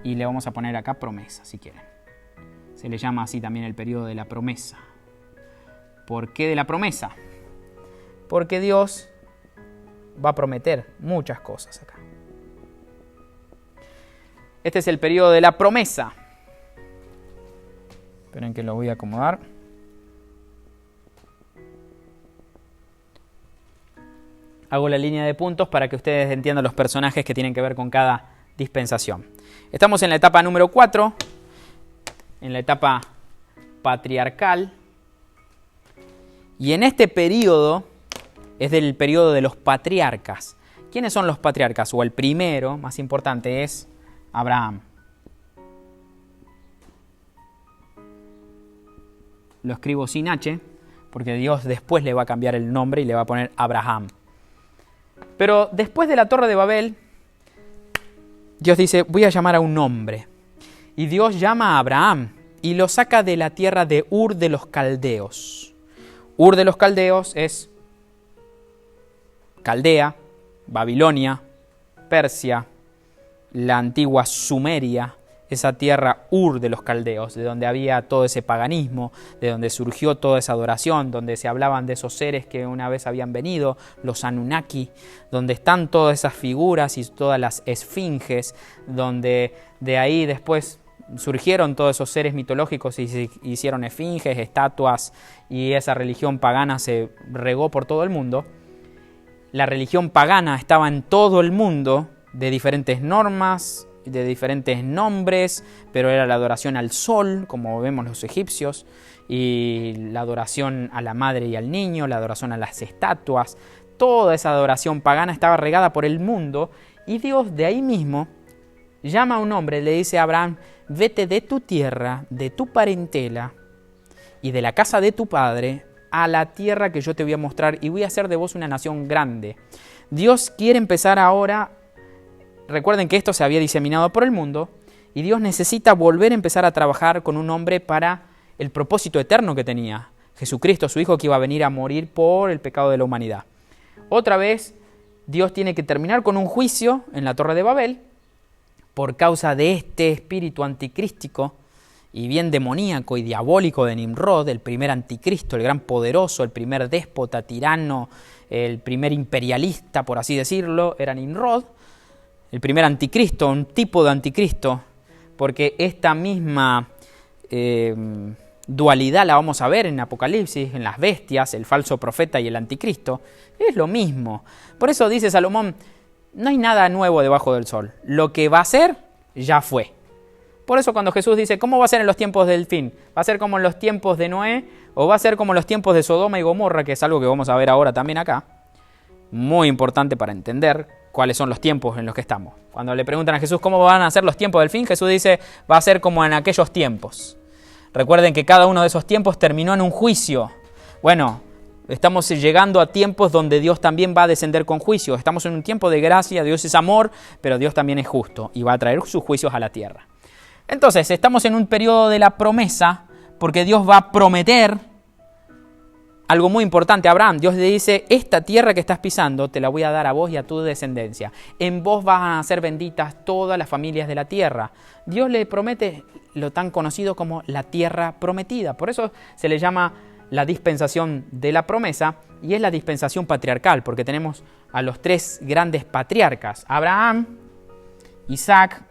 Y le vamos a poner acá promesa, si quieren. Se le llama así también el periodo de la promesa. ¿Por qué de la promesa? Porque Dios va a prometer muchas cosas acá. Este es el periodo de la promesa. Esperen que lo voy a acomodar. Hago la línea de puntos para que ustedes entiendan los personajes que tienen que ver con cada dispensación. Estamos en la etapa número 4, en la etapa patriarcal. Y en este periodo es del periodo de los patriarcas. ¿Quiénes son los patriarcas? O el primero, más importante, es Abraham. Lo escribo sin H, porque Dios después le va a cambiar el nombre y le va a poner Abraham. Pero después de la Torre de Babel, Dios dice, voy a llamar a un hombre. Y Dios llama a Abraham y lo saca de la tierra de Ur de los Caldeos. Ur de los Caldeos es Caldea, Babilonia, Persia, la antigua Sumeria, esa tierra Ur de los caldeos, de donde había todo ese paganismo, de donde surgió toda esa adoración, donde se hablaban de esos seres que una vez habían venido, los Anunnaki, donde están todas esas figuras y todas las esfinges, donde de ahí después surgieron todos esos seres mitológicos y se hicieron esfinges, estatuas, y esa religión pagana se regó por todo el mundo. La religión pagana estaba en todo el mundo, de diferentes normas, de diferentes nombres, pero era la adoración al sol, como vemos los egipcios, y la adoración a la madre y al niño, la adoración a las estatuas. Toda esa adoración pagana estaba regada por el mundo, y Dios de ahí mismo llama a un hombre, le dice a Abraham: vete de tu tierra, de tu parentela y de la casa de tu padre a la tierra que yo te voy a mostrar, y voy a hacer de vos una nación grande. Dios quiere empezar ahora. Recuerden que esto se había diseminado por el mundo, y Dios necesita volver a empezar a trabajar con un hombre para el propósito eterno que tenía: Jesucristo, su Hijo, que iba a venir a morir por el pecado de la humanidad. Otra vez, Dios tiene que terminar con un juicio en la Torre de Babel por causa de este espíritu anticrístico y bien demoníaco y diabólico de Nimrod, el primer anticristo, el gran poderoso, el primer déspota, tirano, el primer imperialista, por así decirlo, era Nimrod. El primer anticristo, un tipo de anticristo, porque esta misma dualidad la vamos a ver en Apocalipsis, en las bestias, el falso profeta y el anticristo. Es lo mismo. Por eso dice Salomón: no hay nada nuevo debajo del sol. Lo que va a ser, ya fue. Por eso cuando Jesús dice: ¿cómo va a ser en los tiempos del fin? ¿Va a ser como en los tiempos de Noé? ¿O va a ser como en los tiempos de Sodoma y Gomorra? Que es algo que vamos a ver ahora también acá. Muy importante para entender cuáles son los tiempos en los que estamos. Cuando le preguntan a Jesús cómo van a ser los tiempos del fin, Jesús dice: va a ser como en aquellos tiempos. Recuerden que cada uno de esos tiempos terminó en un juicio. Bueno, estamos llegando a tiempos donde Dios también va a descender con juicio. Estamos en un tiempo de gracia, Dios es amor, pero Dios también es justo y va a traer sus juicios a la tierra. Entonces, estamos en un periodo de la promesa, porque Dios va a prometer algo muy importante a Abraham. Dios le dice: esta tierra que estás pisando te la voy a dar a vos y a tu descendencia. En vos van a ser benditas todas las familias de la tierra. Dios le promete lo tan conocido como la tierra prometida. Por eso se le llama la dispensación de la promesa, y es la dispensación patriarcal, porque tenemos a los tres grandes patriarcas: Abraham, Isaac.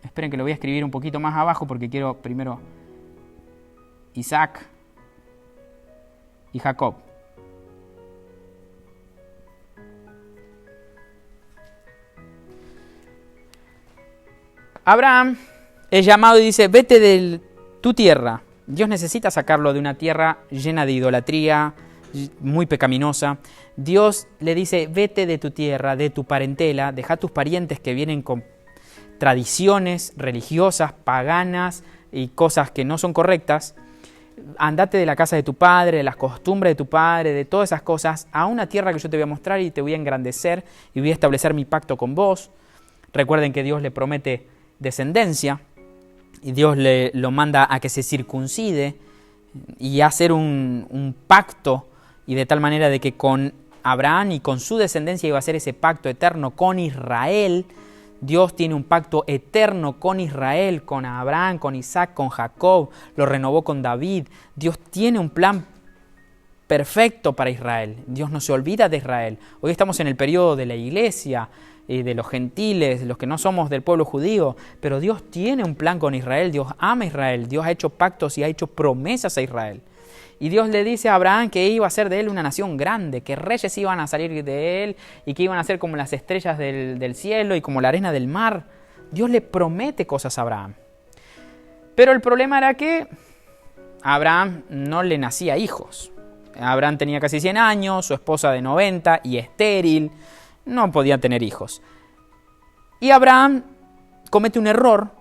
Esperen que lo voy a escribir un poquito más abajo porque quiero primero Isaac y Jacob. Abraham es llamado y dice: vete de tu tierra. Dios necesita sacarlo de una tierra llena de idolatría, muy pecaminosa. Dios le dice: vete de tu tierra, de tu parentela, deja a tus parientes que vienen con tradiciones religiosas, paganas y cosas que no son correctas. Andate de la casa de tu padre, de las costumbres de tu padre, de todas esas cosas, a una tierra que yo te voy a mostrar y te voy a engrandecer y voy a establecer mi pacto con vos. Recuerden que Dios le promete descendencia y Dios lo manda a que se circuncide y a hacer un pacto, y de tal manera de que con Abraham y con su descendencia iba a hacer ese pacto eterno con Israel. Dios tiene un pacto eterno con Israel, con Abraham, con Isaac, con Jacob, lo renovó con David. Dios tiene un plan perfecto para Israel. Dios no se olvida de Israel. Hoy estamos en el periodo de la iglesia, de los gentiles, de los que no somos del pueblo judío, pero Dios tiene un plan con Israel. Dios ama a Israel, Dios ha hecho pactos y ha hecho promesas a Israel. Y Dios le dice a Abraham que iba a ser de él una nación grande, que reyes iban a salir de él y que iban a ser como las estrellas del cielo y como la arena del mar. Dios le promete cosas a Abraham. Pero el problema era que a Abraham no le nacía hijos. Abraham tenía casi 100 años, su esposa de 90 y estéril, no podía tener hijos. Y Abraham comete un error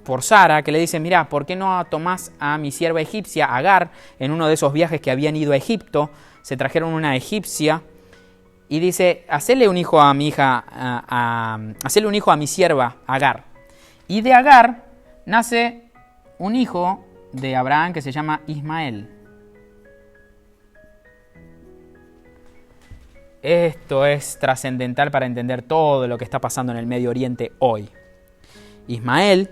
por Sara, que le dice: mira, ¿por qué no tomás a mi sierva egipcia, Agar? En uno de esos viajes que habían ido a Egipto, se trajeron una egipcia, y dice: hacele un hijo a mi hija, hacele un hijo a mi sierva, Agar. Y de Agar nace un hijo de Abraham que se llama Ismael. Esto es trascendental para entender todo lo que está pasando en el Medio Oriente hoy. Ismael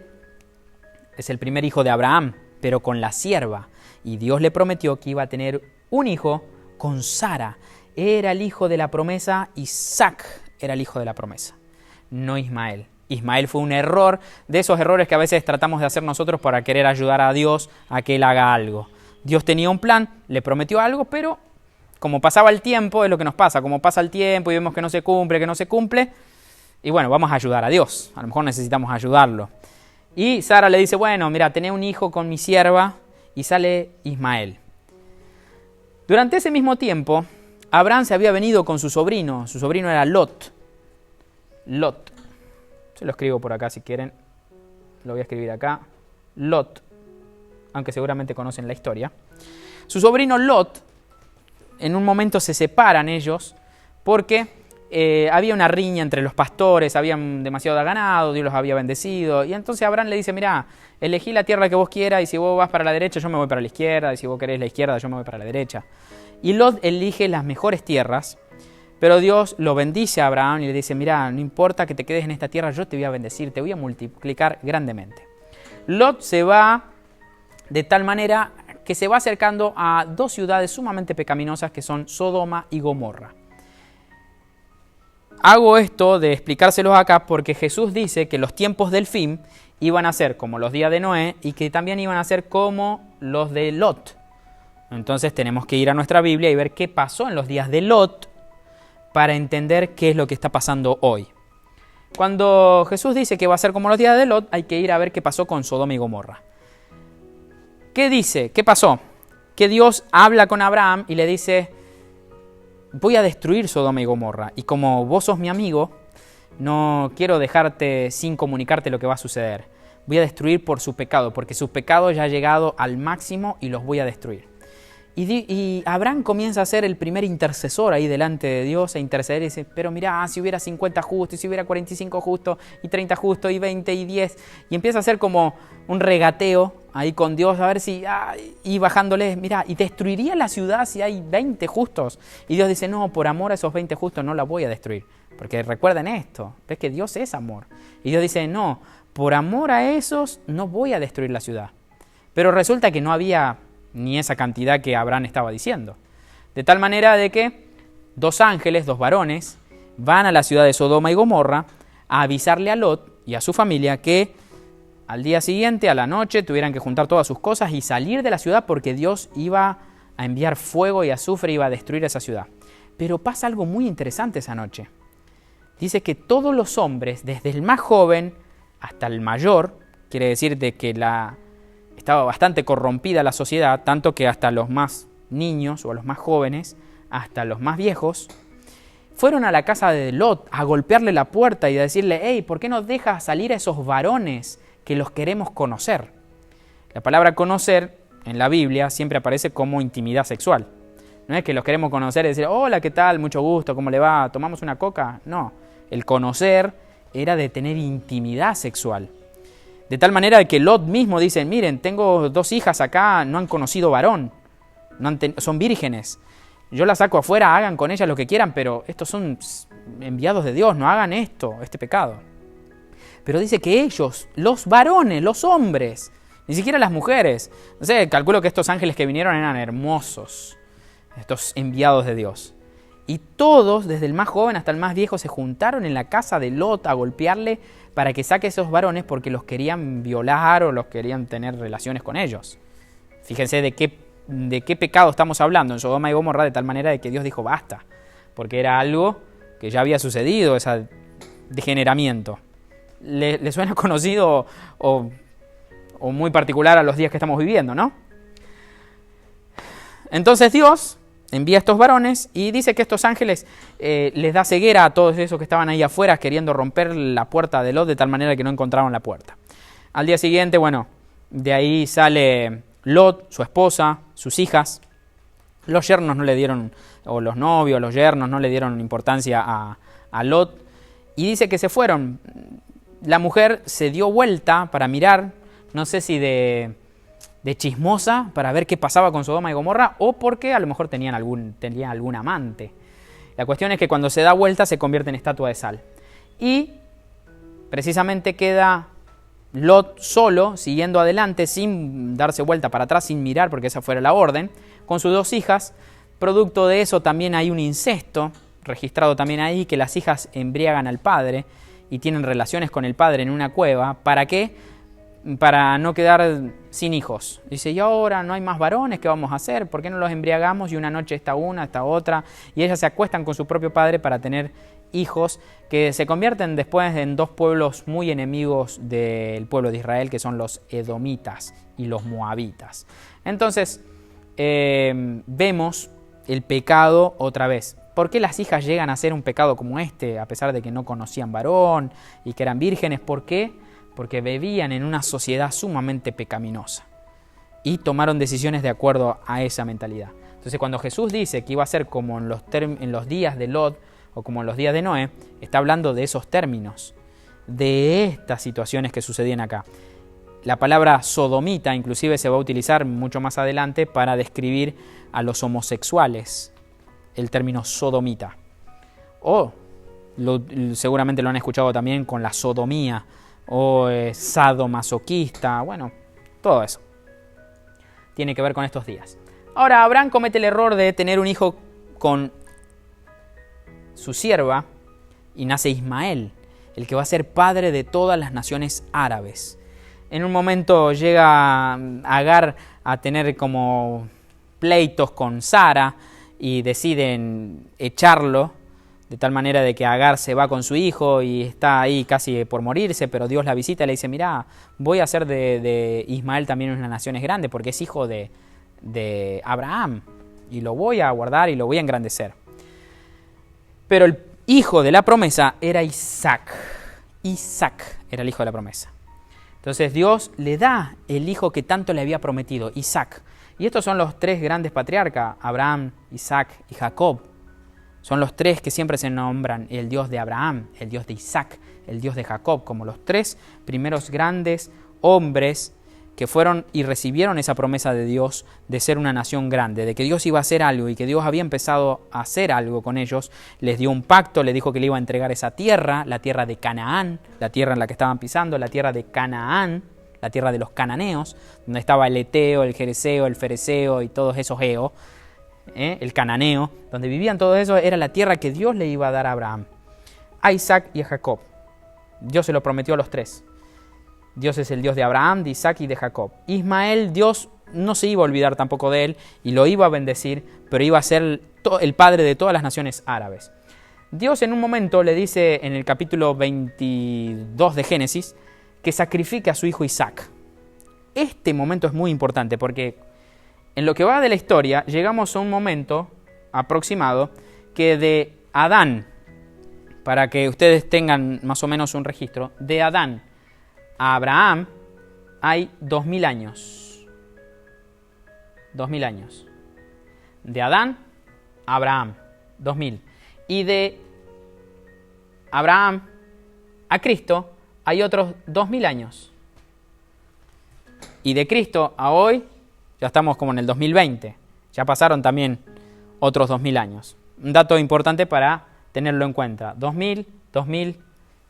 es el primer hijo de Abraham, pero con la sierva. Y Dios le prometió que iba a tener un hijo con Sara. Era el hijo de la promesa, Isaac era el hijo de la promesa, no Ismael. Ismael fue un error, de esos errores que a veces tratamos de hacer nosotros para querer ayudar a Dios a que Él haga algo. Dios tenía un plan, le prometió algo, pero como pasaba el tiempo, es lo que nos pasa, como pasa el tiempo y vemos que no se cumple, y bueno, vamos a ayudar a Dios, a lo mejor necesitamos ayudarlo. Y Sara le dice, bueno, mira, tené un hijo con mi sierva, y sale Ismael. Durante ese mismo tiempo, Abraham se había venido con su sobrino era Lot. Lot. Se lo escribo por acá si quieren. Lo voy a escribir acá. Lot. Aunque seguramente conocen la historia. Su sobrino Lot, en un momento se separan ellos porque había una riña entre los pastores, habían demasiado ganado, Dios los había bendecido. Y entonces Abraham le dice, mirá, elegí la tierra que vos quieras y si vos vas para la derecha yo me voy para la izquierda y si vos querés la izquierda yo me voy para la derecha. Y Lot elige las mejores tierras. Pero Dios lo bendice a Abraham y le dice, mira, no importa que te quedes en esta tierra, yo te voy a bendecir, te voy a multiplicar grandemente. Lot se va de tal manera que se va acercando a dos ciudades sumamente pecaminosas que son Sodoma y Gomorra. Hago esto de explicárselos acá porque Jesús dice que los tiempos del fin iban a ser como los días de Noé y que también iban a ser como los de Lot. Entonces tenemos que ir a nuestra Biblia y ver qué pasó en los días de Lot para entender qué es lo que está pasando hoy. Cuando Jesús dice que va a ser como los días de Lot, hay que ir a ver qué pasó con Sodoma y Gomorra. ¿Qué dice? ¿Qué pasó? Que Dios habla con Abraham y le dice, voy a destruir Sodoma y Gomorra. Y como vos sos mi amigo, no quiero dejarte sin comunicarte lo que va a suceder. Voy a destruir por su pecado, porque su pecado ya ha llegado al máximo y los voy a destruir. Y Abraham comienza a ser el primer intercesor ahí delante de Dios, a interceder y dice, pero mirá, si hubiera 50 justos, y si hubiera 45 justos, y 30 justos, y 20, y 10. Y empieza a hacer como un regateo ahí con Dios, a ver si, y bajándole, mirá, y destruiría la ciudad si hay 20 justos. Y Dios dice, no, por amor a esos 20 justos no la voy a destruir. Porque recuerden esto, es que Dios es amor. Y Dios dice, no, por amor a esos no voy a destruir la ciudad. Pero resulta que no había ni esa cantidad que Abraham estaba diciendo. De tal manera de que dos ángeles, dos varones, van a la ciudad de Sodoma y Gomorra a avisarle a Lot y a su familia que al día siguiente, a la noche, tuvieran que juntar todas sus cosas y salir de la ciudad porque Dios iba a enviar fuego y azufre y iba a destruir esa ciudad. Pero pasa algo muy interesante esa noche. Dice que todos los hombres, desde el más joven hasta el mayor, quiere decir de que estaba bastante corrompida la sociedad, tanto que hasta los más niños o los más jóvenes, hasta los más viejos, fueron a la casa de Lot a golpearle la puerta y a decirle, hey, ¿por qué no dejas salir a esos varones que los queremos conocer? La palabra conocer en la Biblia siempre aparece como intimidad sexual. No es que los queremos conocer y decir, hola, ¿qué tal? Mucho gusto, ¿cómo le va? ¿Tomamos una coca? No, el conocer era de tener intimidad sexual. De tal manera que Lot mismo dice, miren, tengo dos hijas acá, no han conocido varón, son vírgenes. Yo las saco afuera, hagan con ellas lo que quieran, pero estos son enviados de Dios, no hagan este pecado. Pero dice que ellos, los varones, los hombres, ni siquiera las mujeres, no sé, calculo que estos ángeles que vinieron eran hermosos, estos enviados de Dios. Y todos, desde el más joven hasta el más viejo, se juntaron en la casa de Lot a golpearle para que saque a esos varones porque los querían violar o los querían tener relaciones con ellos. Fíjense de qué pecado estamos hablando en Sodoma y Gomorra, de tal manera de que Dios dijo basta, porque era algo que ya había sucedido, ese degeneramiento. ¿Le suena conocido o muy particular a los días que estamos viviendo, no? Entonces Dios envía a estos varones y dice que estos ángeles les da ceguera a todos esos que estaban ahí afuera queriendo romper la puerta de Lot de tal manera que no encontraron la puerta. Al día siguiente, bueno, de ahí sale Lot, su esposa, sus hijas. Los yernos no le dieron, o los novios, los yernos no le dieron importancia a Lot. Y dice que se fueron. La mujer se dio vuelta para mirar, no sé si de chismosa, para ver qué pasaba con Sodoma y Gomorra, o porque a lo mejor tenían algún amante. La cuestión es que cuando se da vuelta se convierte en estatua de sal. Y precisamente queda Lot solo, siguiendo adelante, sin darse vuelta para atrás, sin mirar, porque esa fuera la orden, con sus 2 hijas. Producto de eso también hay un incesto, registrado también ahí, que las hijas embriagan al padre y tienen relaciones con el padre en una cueva. ¿Para qué? Para no quedar sin hijos. Dice, y ahora no hay más varones, ¿qué vamos a hacer? ¿Por qué no los embriagamos? Y una noche está una, está otra, y ellas se acuestan con su propio padre para tener hijos que se convierten después en 2 pueblos muy enemigos del pueblo de Israel, que son los edomitas y los moabitas. Entonces, vemos el pecado otra vez. ¿Por qué las hijas llegan a hacer un pecado como este, a pesar de que no conocían varón y que eran vírgenes? ¿Por qué? Porque vivían en una sociedad sumamente pecaminosa y tomaron decisiones de acuerdo a esa mentalidad. Entonces, cuando Jesús dice que iba a ser como en los días de Lot o como en los días de Noé, está hablando de esos términos, de estas situaciones que sucedían acá. La palabra sodomita inclusive se va a utilizar mucho más adelante para describir a los homosexuales, el término sodomita. O seguramente lo han escuchado también con la sodomía o sadomasoquista, bueno, todo eso tiene que ver con estos días. Ahora, Abraham comete el error de tener un hijo con su sierva y nace Ismael, el que va a ser padre de todas las naciones árabes. En un momento llega Agar a tener como pleitos con Sara y deciden echarlo, de tal manera de que Agar se va con su hijo y está ahí casi por morirse, pero Dios la visita y le dice, mirá, voy a hacer de Ismael también unas naciones grandes porque es hijo de Abraham y lo voy a guardar y lo voy a engrandecer. Pero el hijo de la promesa era Isaac. Isaac era el hijo de la promesa. Entonces Dios le da el hijo que tanto le había prometido, Isaac. Y estos son los 3 grandes patriarcas, Abraham, Isaac y Jacob. Son los 3 que siempre se nombran, el Dios de Abraham, el Dios de Isaac, el Dios de Jacob, como los 3 primeros grandes hombres que fueron y recibieron esa promesa de Dios de ser una nación grande, de que Dios iba a hacer algo y que Dios había empezado a hacer algo con ellos. Les dio un pacto, les dijo que le iba a entregar esa tierra, la tierra de Canaán, la tierra en la que estaban pisando, la tierra de Canaán, la tierra de los cananeos, donde estaba el eteo, el jereseo, el fereceo y todos esos eos, el cananeo, donde vivían todos esos, era la tierra que Dios le iba a dar a Abraham, a Isaac y a Jacob. Dios se lo prometió a los 3. Dios es el Dios de Abraham, de Isaac y de Jacob. Ismael, Dios no se iba a olvidar tampoco de él y lo iba a bendecir, pero iba a ser el padre de todas las naciones árabes. Dios en un momento le dice en el capítulo 22 de Génesis que sacrifique a su hijo Isaac. Este momento es muy importante porque en lo que va de la historia llegamos a un momento aproximado que de Adán, para que ustedes tengan más o menos un registro, de Adán a Abraham hay 2000 años. 2000 años. De Adán a Abraham, 2000. Y de Abraham a Cristo hay otros 2000 años. Y de Cristo a hoy, ya estamos como en el 2020. Ya pasaron también otros 2000 años. Un dato importante para tenerlo en cuenta. 2000, 2000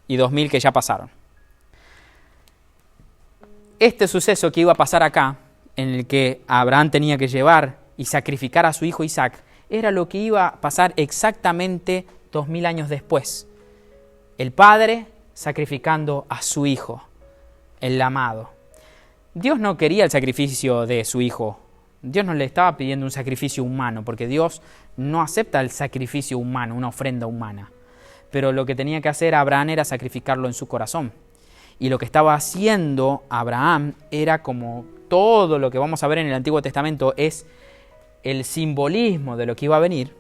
y 2000 que ya pasaron. Este suceso que iba a pasar acá, en el que Abraham tenía que llevar y sacrificar a su hijo Isaac, era lo que iba a pasar exactamente 2000 años después. El padre sacrificando a su hijo, el amado. Dios no quería el sacrificio de su hijo. Dios no le estaba pidiendo un sacrificio humano, porque Dios no acepta el sacrificio humano, una ofrenda humana. Pero lo que tenía que hacer Abraham era sacrificarlo en su corazón. Y lo que estaba haciendo Abraham era, como todo lo que vamos a ver en el Antiguo Testamento, es el simbolismo de lo que iba a venir,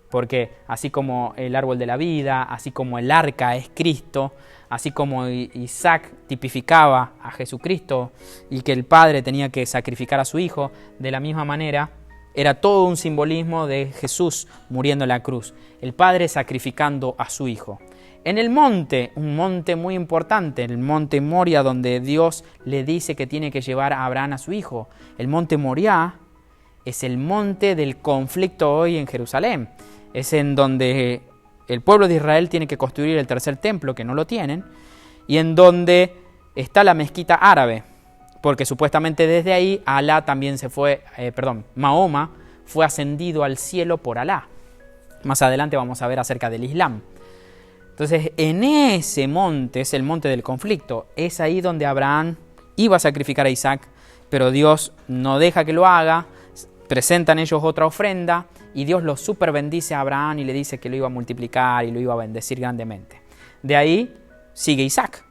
porque así como el árbol de la vida, así como el arca es Cristo, así como Isaac tipificaba a Jesucristo y que el padre tenía que sacrificar a su hijo, de la misma manera era todo un simbolismo de Jesús muriendo en la cruz, el padre sacrificando a su hijo. En el monte, un monte muy importante, el monte Moria, donde Dios le dice que tiene que llevar a Abraham a su hijo. El monte Moria es el monte del conflicto hoy en Jerusalén. Es en donde el pueblo de Israel tiene que construir el tercer templo, que no lo tienen, y en donde está la mezquita árabe, porque supuestamente desde ahí Mahoma fue ascendido al cielo por Alá. Más adelante vamos a ver acerca del Islam. Entonces, en ese monte, es el monte del conflicto, es ahí donde Abraham iba a sacrificar a Isaac, pero Dios no deja que lo haga, presentan ellos otra ofrenda y Dios lo super bendice a Abraham y le dice que lo iba a multiplicar y lo iba a bendecir grandemente. De ahí sigue Isaac.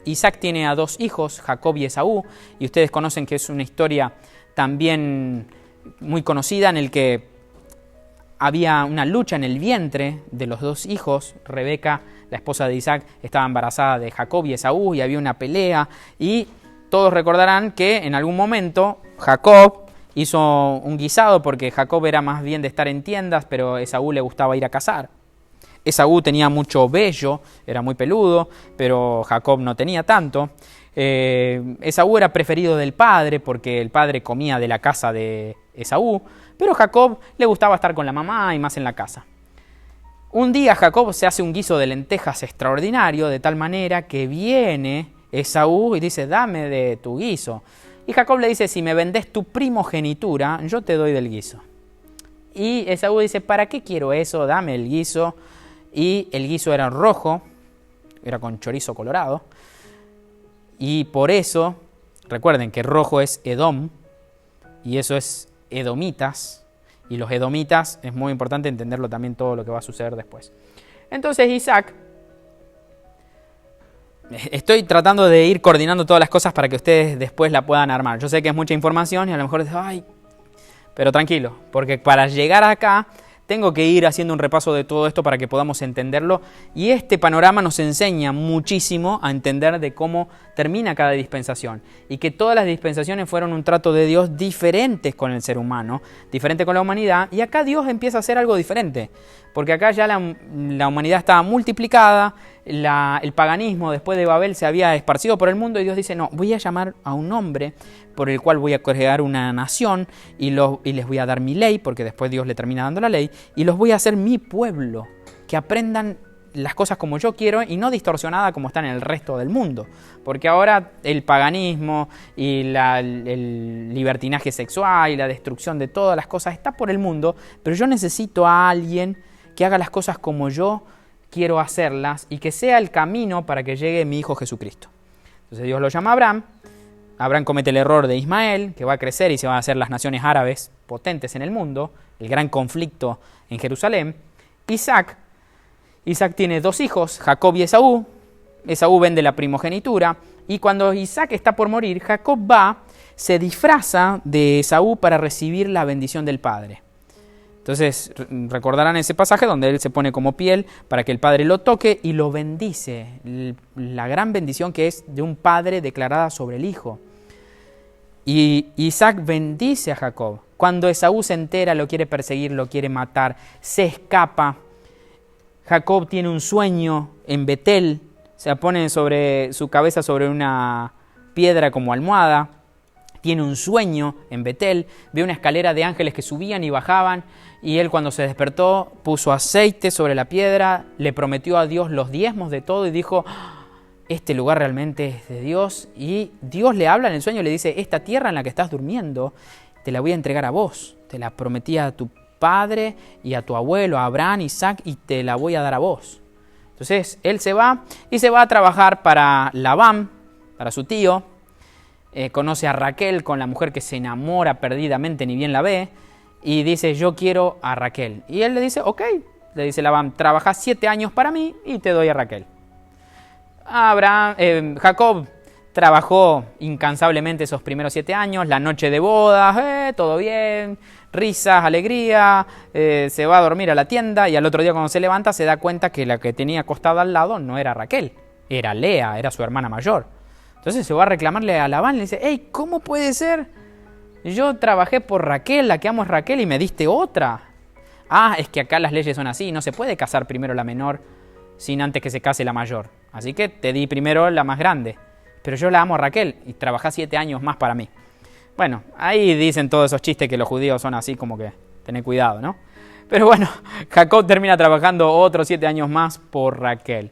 Isaac tiene a 2 hijos, Jacob y Esaú, y ustedes conocen que es una historia también muy conocida en el que había una lucha en el vientre de los 2 hijos. Rebeca, la esposa de Isaac, estaba embarazada de Jacob y Esaú y había una pelea. Y todos recordarán que en algún momento Jacob hizo un guisado porque Jacob era más bien de estar en tiendas, pero a Esaú le gustaba ir a cazar. Esaú tenía mucho vello, era muy peludo, pero Jacob no tenía tanto. Esaú era preferido del padre porque el padre comía de la casa de Esaú, pero Jacob le gustaba estar con la mamá y más en la casa. Un día Jacob se hace un guiso de lentejas extraordinario, de tal manera que viene Esaú y dice, dame de tu guiso. Y Jacob le dice, si me vendés tu primogenitura, yo te doy del guiso. Y Esaú dice, ¿para qué quiero eso? Dame el guiso. Y el guiso era rojo, era con chorizo colorado. Y por eso, recuerden que rojo es Edom, y eso es edomitas, y los edomitas es muy importante entenderlo también todo lo que va a suceder después. Entonces Isaac, estoy tratando de ir coordinando todas las cosas para que ustedes después la puedan armar. Yo sé que es mucha información y a lo mejor dicen, ay, pero tranquilo, porque para llegar acá tengo que ir haciendo un repaso de todo esto para que podamos entenderlo, y este panorama nos enseña muchísimo a entender de cómo termina cada dispensación y que todas las dispensaciones fueron un trato de Dios diferentes con el ser humano, diferente con la humanidad, y acá Dios empieza a hacer algo diferente, porque acá ya la humanidad estaba multiplicada, el paganismo después de Babel se había esparcido por el mundo y Dios dice, no, voy a llamar a un hombre por el cual voy a crear una nación y les voy a dar mi ley, porque después Dios le termina dando la ley, y los voy a hacer mi pueblo, que aprendan las cosas como yo quiero y no distorsionada como están en el resto del mundo, porque ahora el paganismo y el libertinaje sexual y la destrucción de todas las cosas está por el mundo, pero yo necesito a alguien que haga las cosas como yo quiero hacerlas y que sea el camino para que llegue mi hijo Jesucristo. Entonces Dios lo llama a Abraham. Abraham comete el error de Ismael, que va a crecer y se van a hacer las naciones árabes potentes en el mundo, el gran conflicto en Jerusalén. Isaac tiene 2 hijos, Jacob y Esaú. Esaú vende la primogenitura y cuando Isaac está por morir, Jacob se disfraza de Esaú para recibir la bendición del padre. Entonces recordarán ese pasaje donde él se pone como piel para que el padre lo toque y lo bendice, la gran bendición que es de un padre declarada sobre el hijo. Y Isaac bendice a Jacob. Cuando Esaú se entera, lo quiere perseguir, lo quiere matar, se escapa. Jacob tiene un sueño en Betel, se pone sobre su cabeza sobre una piedra como almohada. Tiene un sueño en Betel, ve una escalera de ángeles que subían y bajaban, y él cuando se despertó puso aceite sobre la piedra, le prometió a Dios los diezmos de todo y dijo, este lugar realmente es de Dios. Y Dios le habla en el sueño y le dice, esta tierra en la que estás durmiendo te la voy a entregar a vos, te la prometí a tu padre y a tu abuelo, a Abraham, Isaac, y te la voy a dar a vos. Entonces él se va y se va a trabajar para Labán, para su tío. Conoce a Raquel, con la mujer que se enamora perdidamente, ni bien la ve, y dice, yo quiero a Raquel. Y él le dice, ok, le dice Labán, trabaja 7 años para mí y te doy a Raquel. Jacob trabajó incansablemente esos primeros 7 años, la noche de bodas, todo bien, risas, alegría, se va a dormir a la tienda y al otro día cuando se levanta se da cuenta que la que tenía acostada al lado no era Raquel, era Lea, era su hermana mayor. Entonces se va a reclamarle a Labán, le dice, hey, ¿cómo puede ser? Yo trabajé por Raquel, la que amo es Raquel y me diste otra. Ah, es que acá las leyes son así, no se puede casar primero la menor sin antes que se case la mayor. Así que te di primero la más grande. Pero yo la amo a Raquel y trabajá 7 años más para mí. Bueno, ahí dicen todos esos chistes que los judíos son así como que tened cuidado, ¿no? Pero bueno, Jacob termina trabajando otros 7 años más por Raquel.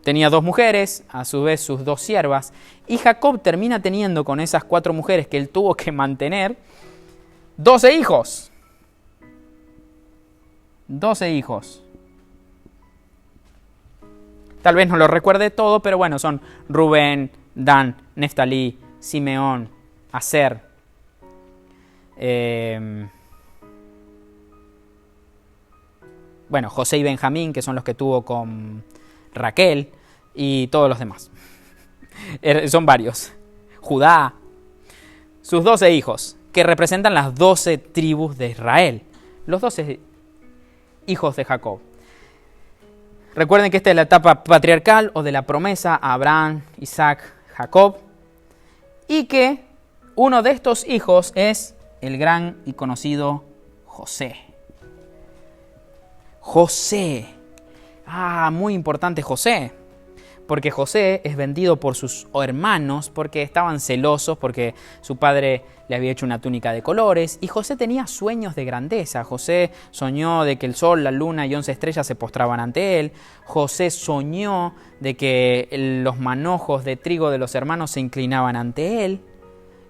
tenía 2 mujeres, a su vez sus 2 siervas, y Jacob termina teniendo con esas 4 mujeres que él tuvo que mantener 12 hijos. 12 hijos. Tal vez no lo recuerde todo, pero bueno, son Rubén, Dan, Neftalí, Simeón, Aser, bueno, José y Benjamín, que son los que tuvo con Raquel, y todos los demás. Son varios. Judá, sus 12 hijos, que representan las 12 tribus de Israel. Los 12 hijos de Jacob. Recuerden que esta es la etapa patriarcal o de la promesa a Abraham, Isaac, Jacob. Y que uno de estos hijos es el gran y conocido José. José. Muy importante José. Porque José es vendido por sus hermanos porque estaban celosos, porque su padre le había hecho una túnica de colores. Y José tenía sueños de grandeza. José soñó de que el sol, la luna y 11 estrellas se postraban ante él. José soñó de que los manojos de trigo de los hermanos se inclinaban ante él.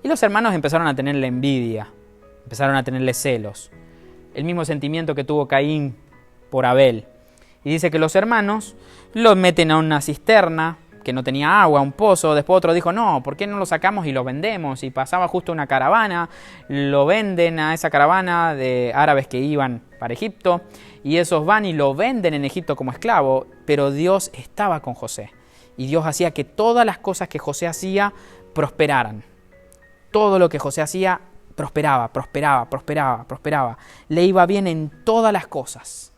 Y los hermanos empezaron a tenerle envidia, empezaron a tenerle celos. El mismo sentimiento que tuvo Caín por Abel. Y dice que los hermanos lo meten a una cisterna que no tenía agua, un pozo. Después otro dijo, no, ¿por qué no lo sacamos y lo vendemos? Y pasaba justo una caravana, lo venden a esa caravana de árabes que iban para Egipto. Y esos van y lo venden en Egipto como esclavo. Pero Dios estaba con José. Y Dios hacía que todas las cosas que José hacía prosperaran. Todo lo que José hacía prosperaba, prosperaba, prosperaba, prosperaba. Le iba bien en todas las cosas.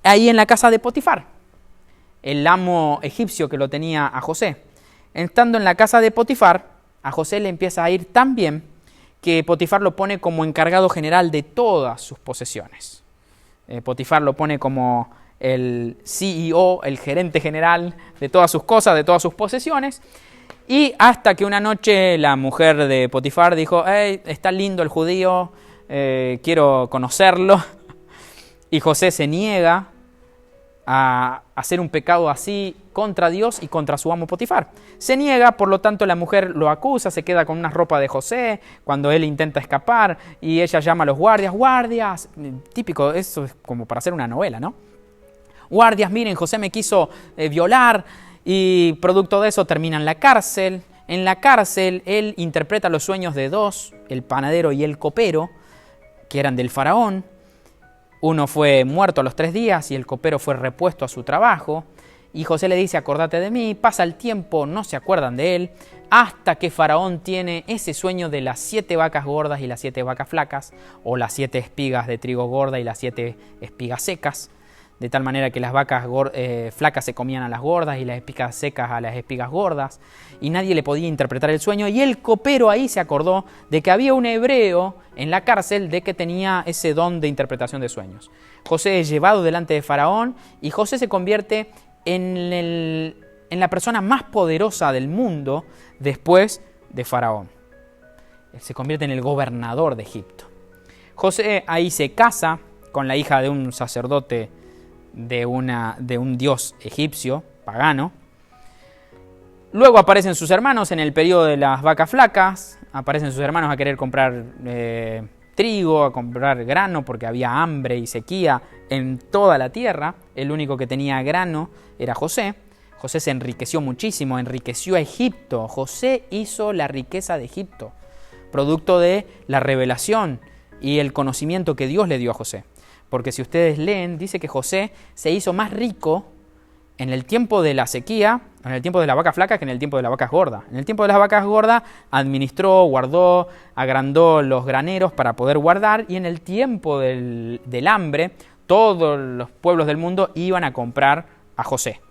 Ahí en la casa de Potifar, el amo egipcio que lo tenía a José. Estando en la casa de Potifar, a José le empieza a ir tan bien que Potifar lo pone como encargado general de todas sus posesiones. Potifar lo pone como el CEO, el gerente general de todas sus cosas, de todas sus posesiones. Y hasta que una noche la mujer de Potifar dijo, hey, está lindo el judío, quiero conocerlo. Y José se niega a hacer un pecado así contra Dios y contra su amo Potifar. Se niega, por lo tanto la mujer lo acusa, se queda con una ropa de José cuando él intenta escapar y ella llama a los guardias, guardias, típico, eso es como para hacer una novela, ¿no? Guardias, miren, José me quiso violar y producto de eso termina en la cárcel. En la cárcel él interpreta los sueños de 2, el panadero y el copero, que eran del faraón. Uno fue muerto a los 3 días y el copero fue repuesto a su trabajo. Y José le dice, acordate de mí. Pasa el tiempo, no se acuerdan de él, hasta que Faraón tiene ese sueño de las 7 vacas gordas y las 7 vacas flacas, o las 7 espigas de trigo gorda y las 7 espigas secas, de tal manera que las vacas flacas se comían a las gordas y las espigas secas a las espigas gordas, y nadie le podía interpretar el sueño. Y el copero ahí se acordó de que había un hebreo en la cárcel de que tenía ese don de interpretación de sueños. José es llevado delante de Faraón y José se convierte en la persona más poderosa del mundo después de Faraón. Él se convierte en el gobernador de Egipto. José ahí se casa con la hija de un sacerdote de un dios egipcio, pagano. Luego aparecen sus hermanos en el periodo de las vacas flacas, aparecen sus hermanos a querer comprar trigo, a comprar grano, porque había hambre y sequía en toda la tierra. El único que tenía grano era José. José se enriqueció muchísimo, enriqueció a Egipto. José hizo la riqueza de Egipto, producto de la revelación y el conocimiento que Dios le dio a José. Porque si ustedes leen, dice que José se hizo más rico en el tiempo de la sequía, en el tiempo de la vaca flaca, que en el tiempo de la vaca gorda. En el tiempo de las vacas gordas administró, guardó, agrandó los graneros para poder guardar, y en el tiempo del hambre, todos los pueblos del mundo iban a comprar a José.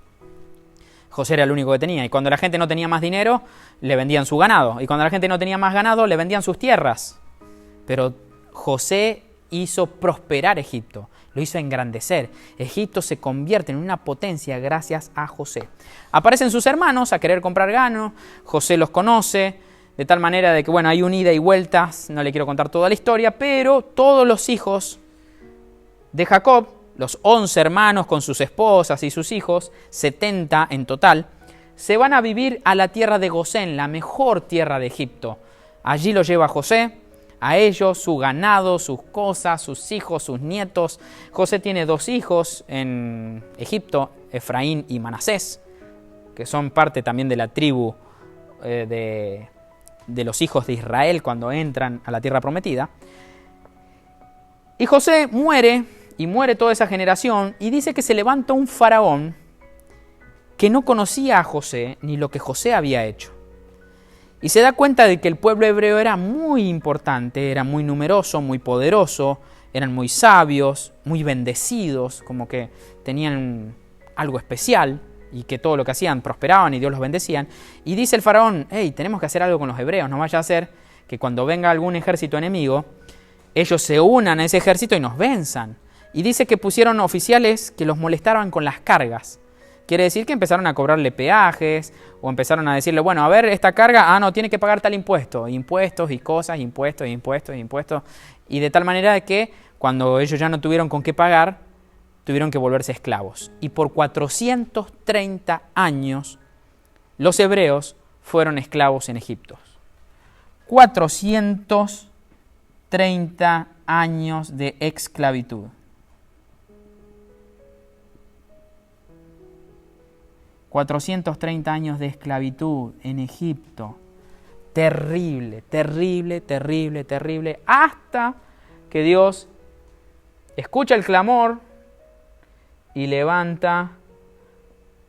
José era el único que tenía, y cuando la gente no tenía más dinero, le vendían su ganado, y cuando la gente no tenía más ganado, le vendían sus tierras. Pero José hizo prosperar Egipto, lo hizo engrandecer. Egipto se convierte en una potencia gracias a José. Aparecen sus hermanos a querer comprar grano, José los conoce, de tal manera de que, bueno, hay un ida y vueltas, no le quiero contar toda la historia, pero todos los hijos de Jacob los 11 hermanos con sus esposas y sus hijos, 70 en total, se van a vivir a la tierra de Gosén, la mejor tierra de Egipto. Allí lo lleva José, a ellos, su ganado, sus cosas, sus hijos, sus nietos. José tiene 2 hijos en Egipto, Efraín y Manasés, que son parte también de la tribu de los hijos de Israel cuando entran a la tierra prometida. Y José muere, y muere toda esa generación, y dice que se levanta un faraón que no conocía a José ni lo que José había hecho. Y se da cuenta de que el pueblo hebreo era muy importante, era muy numeroso, muy poderoso, eran muy sabios, muy bendecidos, como que tenían algo especial y que todo lo que hacían prosperaban y Dios los bendecían. Y dice el faraón, hey, tenemos que hacer algo con los hebreos, no vaya a ser que cuando venga algún ejército enemigo, ellos se unan a ese ejército y nos venzan. Y dice que pusieron oficiales que los molestaban con las cargas. Quiere decir que empezaron a cobrarle peajes o empezaron a decirle, bueno, a ver, esta carga, no, tiene que pagar tal impuesto. Impuestos y cosas, impuestos. Y de tal manera que cuando ellos ya no tuvieron con qué pagar, tuvieron que volverse esclavos. Y por 430 años los hebreos fueron esclavos en Egipto. 430 años de esclavitud. ...430 años de esclavitud en Egipto. Terrible, terrible, terrible, terrible. Hasta que Dios escucha el clamor y levanta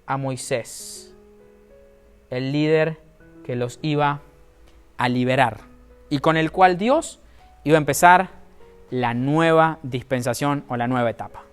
a Moisés, el líder que los iba a liberar y con el cual Dios iba a empezar la nueva dispensación o la nueva etapa.